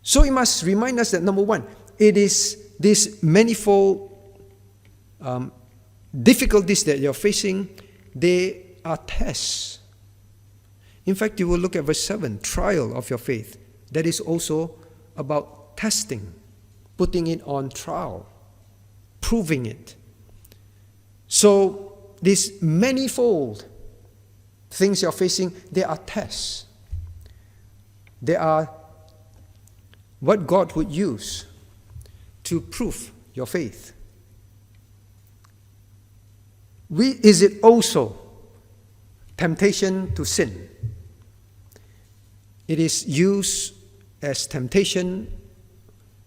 So it must remind us that, number one, it is this manifold difficulties that you're facing, they are tests. In fact, you will look at verse 7, trial of your faith. That is also about testing, putting it on trial, proving it. So, these manifold things you're facing, they are tests. They are what God would use to prove your faith. Is it also temptation to sin? It is used as temptation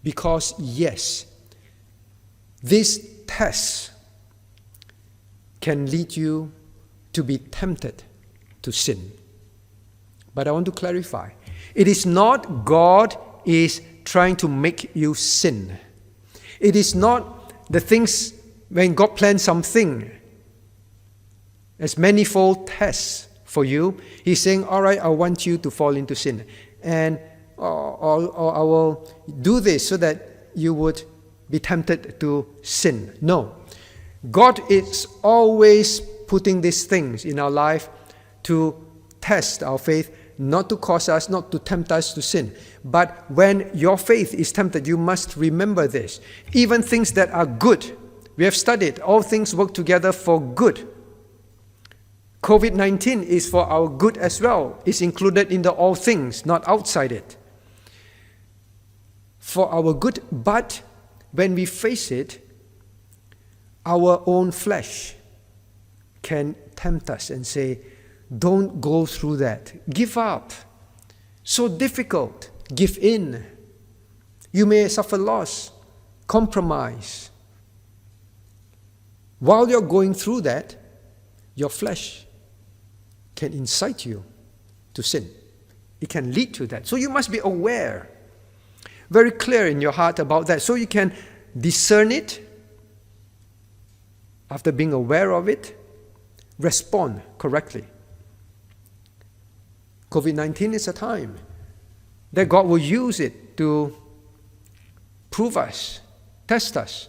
because, yes, this test can lead you to be tempted to sin. But I want to clarify. It is not God is trying to make you sin. It is not the things when God plans something as manifold tests for you. He's saying, all right, I want you to fall into sin. And or I will do this so that you would be tempted to sin. No. God is always putting these things in our life to test our faith, not to cause us, not to tempt us to sin. But when your faith is tempted, you must remember this. Even things that are good, we have studied, all things work together for good. COVID-19 is for our good as well. It's included in the all things, not outside it. For our good, but when we face it, our own flesh can tempt us and say, don't go through that. Give up. So difficult. Give in. You may suffer loss. Compromise. While you're going through that, your flesh can incite you to sin. It can lead to that. So you must be aware, very clear in your heart about that, so you can discern it. After being aware of it, respond correctly. COVID-19 is a time that God will use it to prove us, test us.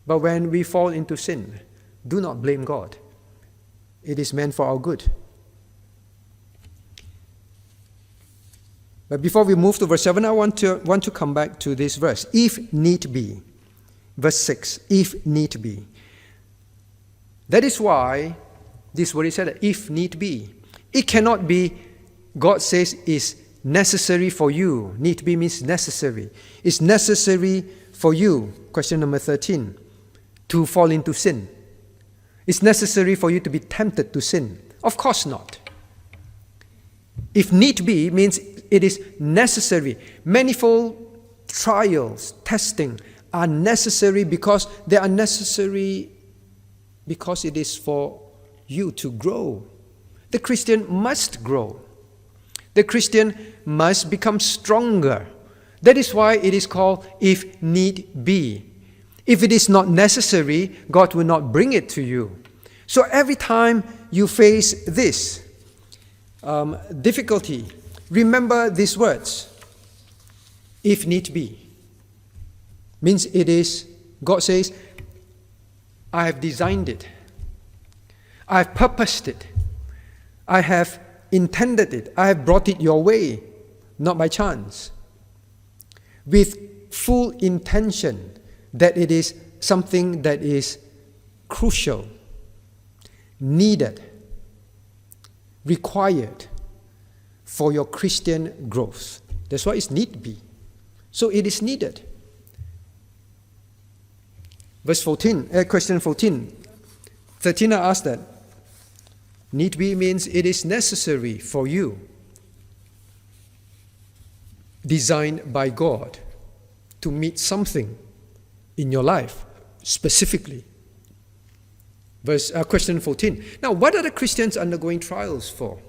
But when we fall into sin, do not blame God. It is meant for our good. But before we move to verse 7, I want to come back to this verse. If need be. Verse 6, if need be. That is why this word is said, if need be. It cannot be, God says, is necessary for you. Need be means necessary. It's necessary for you, question number 13, to fall into sin. It's necessary for you to be tempted to sin. Of course not. If need be means it is necessary. Manifold trials, testing are necessary because they are necessary because it is for you to grow. The Christian must grow. The Christian must become stronger. That is why it is called if need be. If it is not necessary, God will not bring it to you. So every time you face this difficulty, remember these words. If need be. Means it is, God says, I have designed it. I have purposed it. I have intended it. I have brought it your way, not by chance. With full intention that it is something that is crucial, needed, required for your Christian growth. That's why it's need be. So it is needed. Verse 14, question 14. 13 asked that. Need be means it is necessary for you, designed by God, to meet something in your life, specifically. Question 14. Now, what are the Christians undergoing trials for?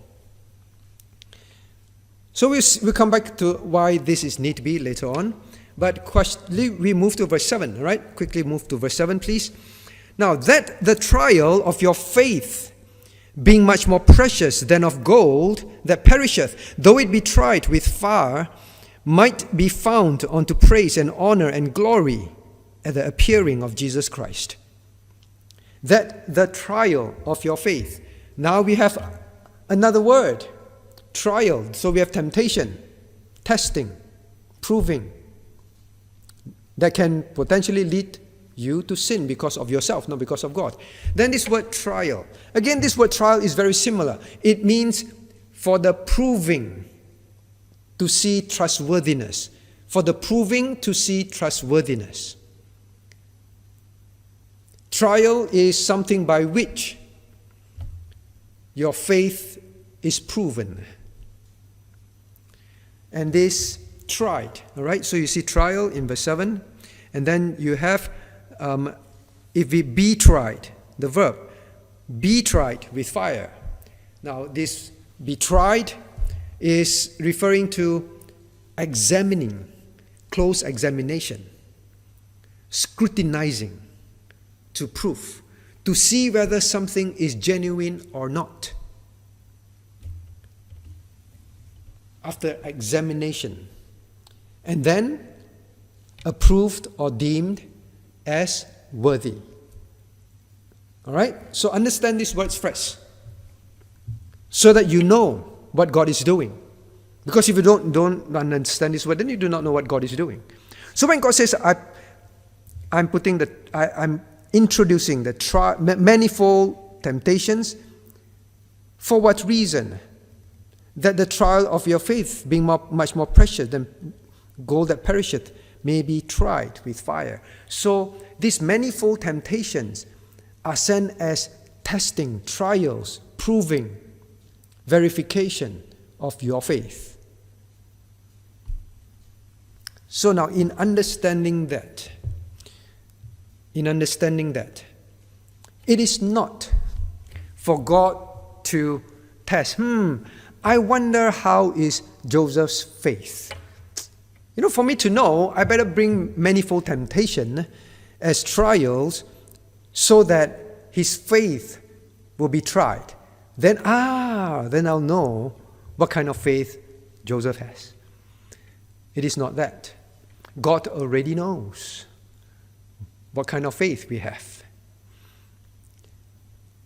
So we'll come back to why this is need be later on. But we move to verse 7, all right? Quickly move to verse 7, please. Now, that the trial of your faith, being much more precious than of gold that perisheth, though it be tried with fire, might be found unto praise and honor and glory at the appearing of Jesus Christ. That the trial of your faith. Now we have another word, trial. So we have temptation, testing, proving, that can potentially lead you to sin because of yourself, not because of God. Then this word trial. Again, this word trial is very similar. It means for the proving to see trustworthiness. For the proving to see trustworthiness. Trial is something by which your faith is proven. And this tried, all right? So you see trial in verse 7, and then you have, if it be tried, the verb, be tried with fire. Now this be tried is referring to examining, close examination, scrutinizing, to prove, to see whether something is genuine or not. After examination, and then approved or deemed as worthy. All right? So understand these words first, so that you know what God is doing. Because if you don't understand this word, then you do not know what God is doing. So when God says, I'm introducing the manifold temptations, for what reason? That the trial of your faith, being much more precious than gold that perisheth, may be tried with fire. So these manifold temptations are sent as testing, trials, proving, verification of your faith. So now in understanding that, it is not for God to test, I wonder how is Joseph's faith. For me to know, I better bring manifold temptation as trials so that his faith will be tried. Then I'll know what kind of faith Joseph has. It is not that. God already knows what kind of faith we have.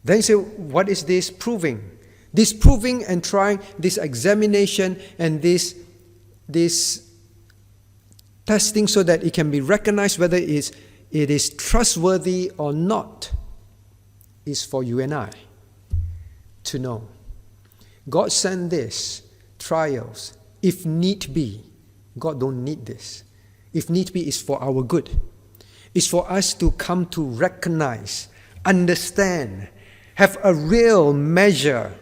Then you say, what is this proving? This proving and trying, this examination and this testing so that it can be recognized whether it is trustworthy or not, is for you and I to know. God sent this, trials, if need be. God don't need this. If need be, is for our good. It's for us to come to recognize, understand, have a real measure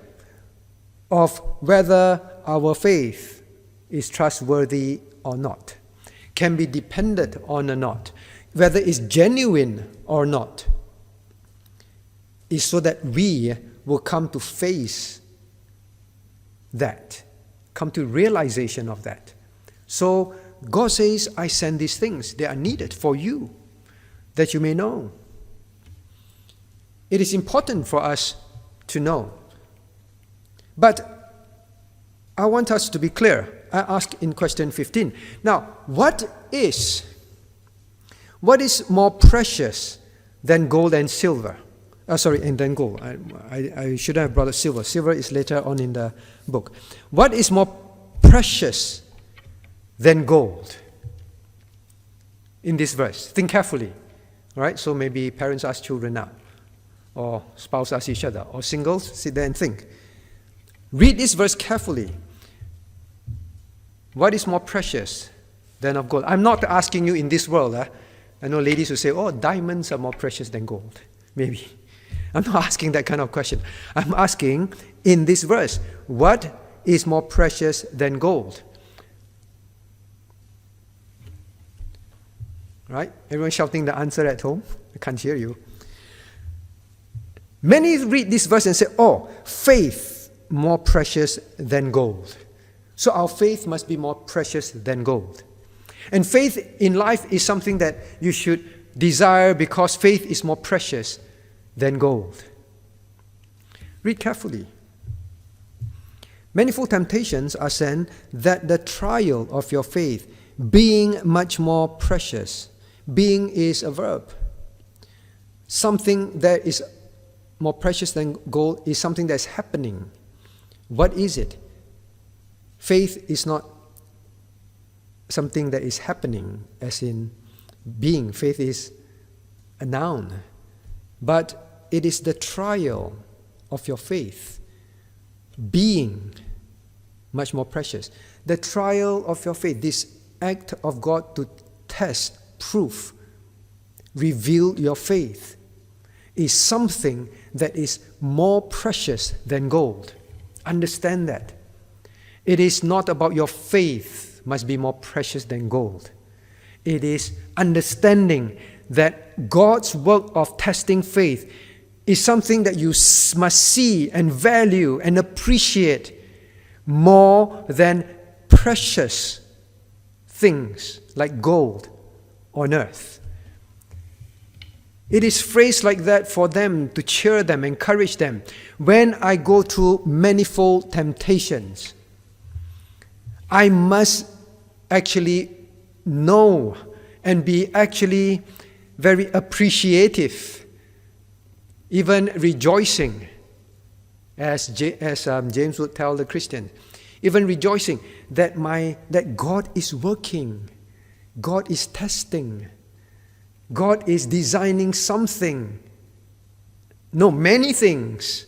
of whether our faith is trustworthy or not, can be depended on or not, whether it's genuine or not. is so that we will come to face that, come to realization of that. So God says, I send these things. They are needed for you, that you may know. It is important for us to know. But I want us to be clear. I ask in question 15. Now, what is more precious than gold and silver? And then gold. I should have brought up silver. Silver is later on in the book. What is more precious than gold? In this verse. Think carefully. All right? So maybe parents ask children now. Or spouse ask each other. Or singles, sit there and think. Read this verse carefully. What is more precious than of gold? I'm not asking you in this world. I know ladies who say, oh, diamonds are more precious than gold. Maybe. I'm not asking that kind of question. I'm asking in this verse, what is more precious than gold? Right? Everyone shouting the answer at home? I can't hear you. Many read this verse and say, oh, faith more precious than gold. So our faith must be more precious than gold. And faith in life is something that you should desire because faith is more precious than gold. Read carefully. Manifold temptations are sent that the trial of your faith, being much more precious. Being is a verb. Something that is more precious than gold is something that's happening. What is it? Faith is not something that is happening, as in being. Faith is a noun. But it is the trial of your faith, being much more precious. The trial of your faith, this act of God to test, prove, reveal your faith, is something that is more precious than gold. Understand that. It is not about your faith must be more precious than gold. It is understanding that God's work of testing faith is something that you must see and value and appreciate more than precious things like gold on earth. It is phrased like that for them to cheer them, encourage them. When I go through manifold temptations, I must actually know and be actually very appreciative, even rejoicing, as James would tell the Christians, even rejoicing that God is working, God is testing, God is designing something. No, many things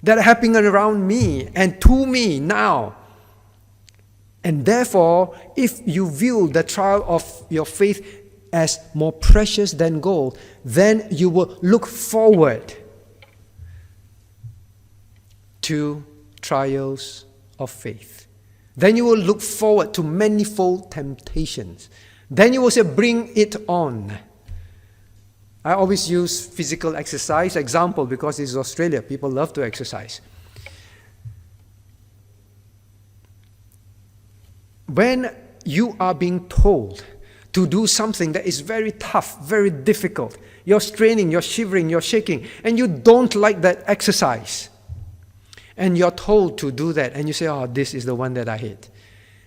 that are happening around me and to me now. And therefore, if you view the trial of your faith as more precious than gold, then you will look forward to trials of faith. Then you will look forward to manifold temptations. Then you will say, bring it on. I always use physical exercise example because this is Australia. People love to exercise. When you are being told to do something that is very tough, very difficult, you're straining, you're shivering, you're shaking, and you don't like that exercise, and you're told to do that, and you say, oh, this is the one that I hate,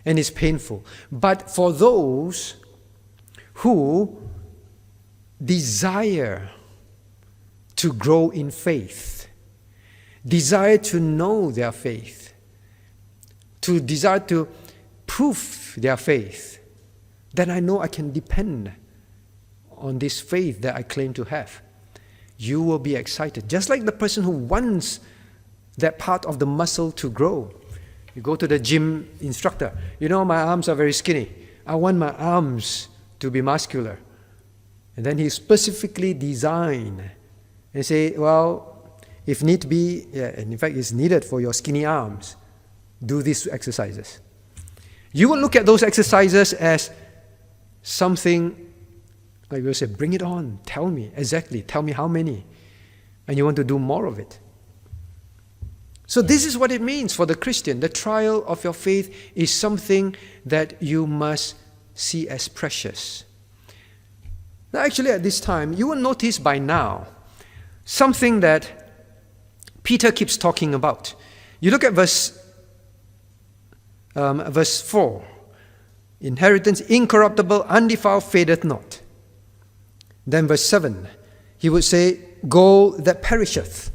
and it's painful. But for those who desire to grow in faith, desire to know their faith, to desire to prove their faith, then I know I can depend on this faith that I claim to have. You will be excited. Just like the person who wants that part of the muscle to grow. You go to the gym instructor. You know, my arms are very skinny. I want my arms to be muscular. And then he specifically design and say, well, if need be, and in fact it's needed for your skinny arms, do these exercises. You will look at those exercises as something, like we'll say, bring it on, tell me exactly, tell me how many. and you want to do more of it. So this is what it means for the Christian. The trial of your faith is something that you must see as precious. Now actually at this time, you will notice by now something that Peter keeps talking about. You look at verse 4. Inheritance incorruptible, undefiled, fadeth not. Then verse 7, he would say, gold that perisheth.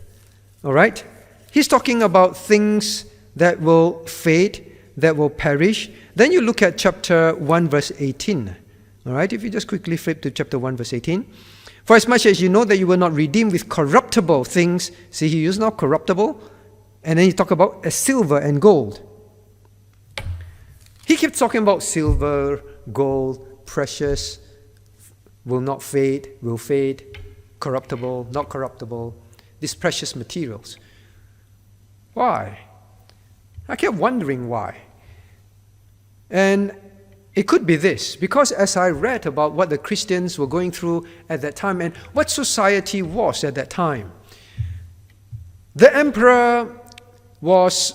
All right? He's talking about things that will fade, that will perish. Then you look at chapter 1, verse 18. All right? If you just quickly flip to chapter 1, verse 18. For as much as you know that you were not redeemed with corruptible things. See, he used now corruptible. And then he talk about as silver and gold. He keeps talking about silver, gold, precious, will not fade, will fade, corruptible, not corruptible, these precious materials. Why? I kept wondering why. And it could be this, because as I read about what the Christians were going through at that time and what society was at that time, the emperor was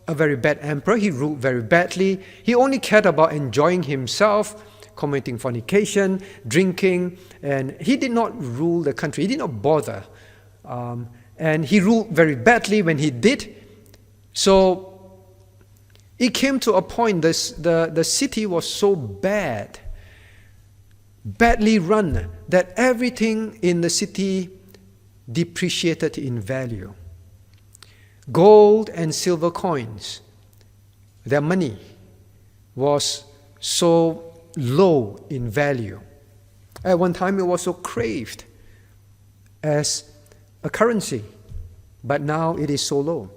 a very bad emperor. He ruled very badly. He only cared about enjoying himself, committing fornication, drinking, and he did not rule the country. He did not bother. And he ruled very badly when he did. So it came to a point, the city was so bad, badly run, that everything in the city depreciated in value. Gold and silver coins, their money was so low in value. At one time it was so craved as a currency, but now it is so low.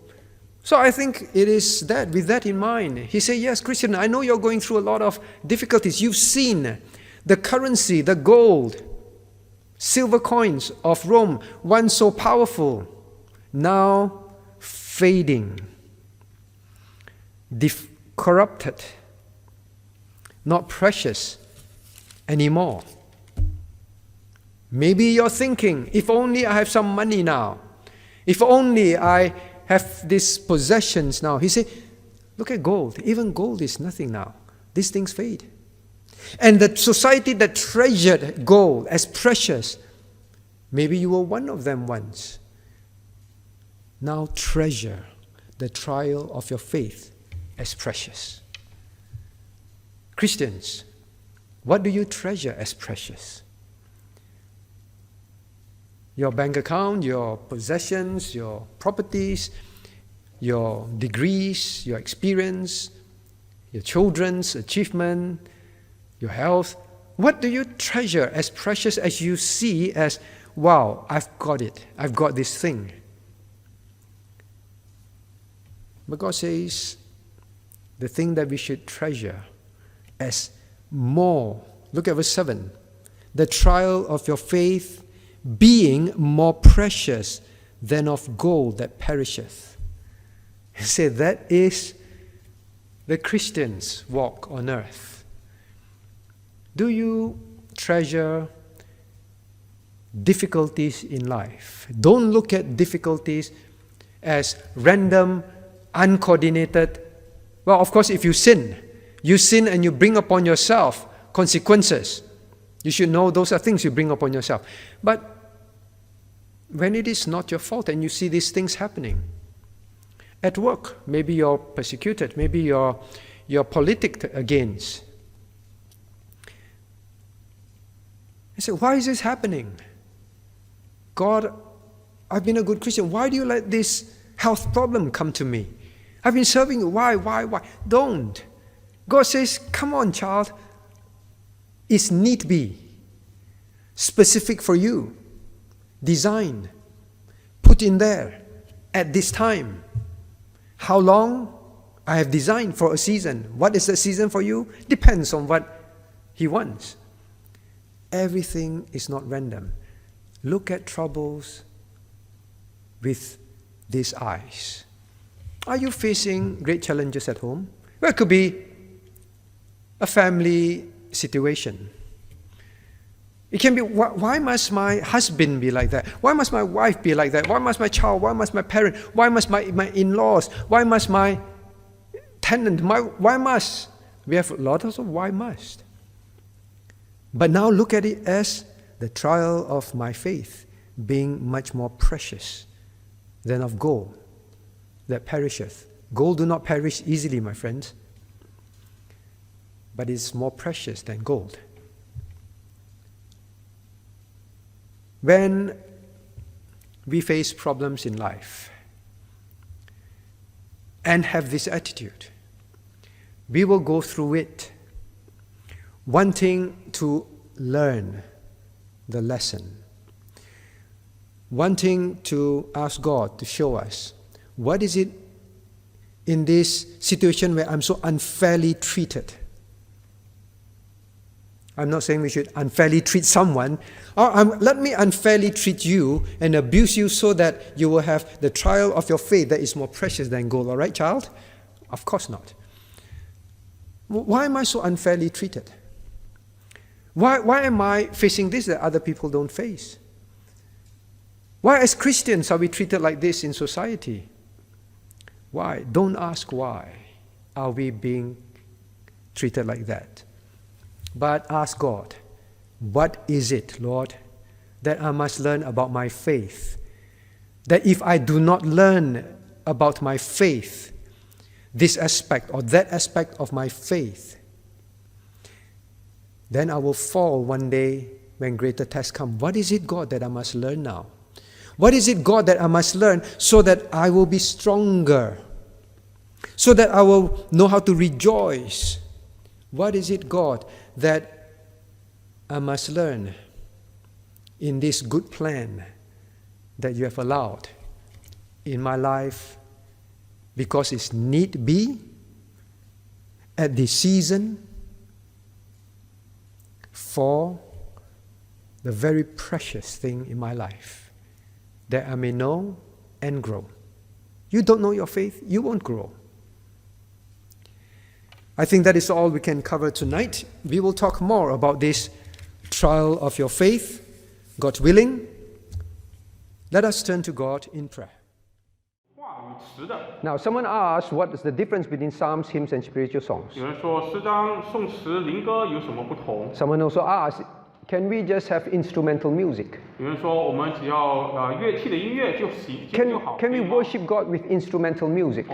So I think it is that, with that in mind, he said, yes, Christian, I know you're going through a lot of difficulties. You've seen the currency, the gold, silver coins of Rome, once so powerful, now fading, corrupted, not precious anymore. Maybe you're thinking, if only I have some money now, if only I have these possessions now. He said, look at gold. Even gold is nothing now. These things fade. And the society that treasured gold as precious, maybe you were one of them once. Now treasure the trial of your faith as precious. Christians, what do you treasure as precious? Your bank account, your possessions, your properties, your degrees, your experience, your children's achievement, your health. What do you treasure as precious as you see as, wow, I've got it. I've got this thing. But God says, the thing that we should treasure as more. Look at verse 7. The trial of your faith being more precious than of gold that perisheth. He said that is the Christian's walk on earth. Do you treasure difficulties in life? Don't look at difficulties as random, uncoordinated. Well, of course, if you sin and you bring upon yourself consequences. You should know those are things you bring upon yourself. But when it is not your fault and you see these things happening, at work, maybe you're persecuted, maybe you're politiced against. I say, why is this happening? God, I've been a good Christian. Why do you let this health problem come to me? I've been serving you. Why? Don't. God says, come on, child. It's need be. Specific for you. Designed. Put in there. At this time. How long? I have designed for a season. What is the season for you? Depends on what He wants. Everything is not random. Look at troubles with these eyes. Are you facing great challenges at home? Well, it could be a family situation. It can be, why must my husband be like that? Why must my wife be like that? Why must my child? Why must my parent? Why must my in-laws? Why must my tenant? Why must? We have a lot of why must. But now look at it as the trial of my faith being much more precious than of gold that perisheth. Gold do not perish easily, my friends, but it's more precious than gold. When we face problems in life and have this attitude, we will go through it wanting to learn the lesson, wanting to ask God to show us what is it in this situation where I'm so unfairly treated. I'm not saying we should unfairly treat someone. Let me unfairly treat you and abuse you so that you will have the trial of your faith that is more precious than gold. All right, child? Of course not. Why am I so unfairly treated? Why am I facing this that other people don't face? Why as Christians are we treated like this in society? Why? Don't ask why are we being treated like that. But ask God, what is it, Lord, that I must learn about my faith? That if I do not learn about my faith, this aspect or that aspect of my faith, then I will fall one day when greater tests come. What is it, God, that I must learn now? What is it, God, that I must learn so that I will be stronger? So that I will know how to rejoice? What is it, God, that I must learn in this good plan that you have allowed in my life because it's need be at this season for the very precious thing in my life that I may know and grow. You don't know your faith, you won't grow. I think that is all we can cover tonight. We will talk more about this trial of your faith, God willing. Let us turn to God in prayer. Now, someone asked, what is the difference between psalms, hymns, and spiritual songs? Someone also asked, can we just have instrumental music? Can we worship God with instrumental music?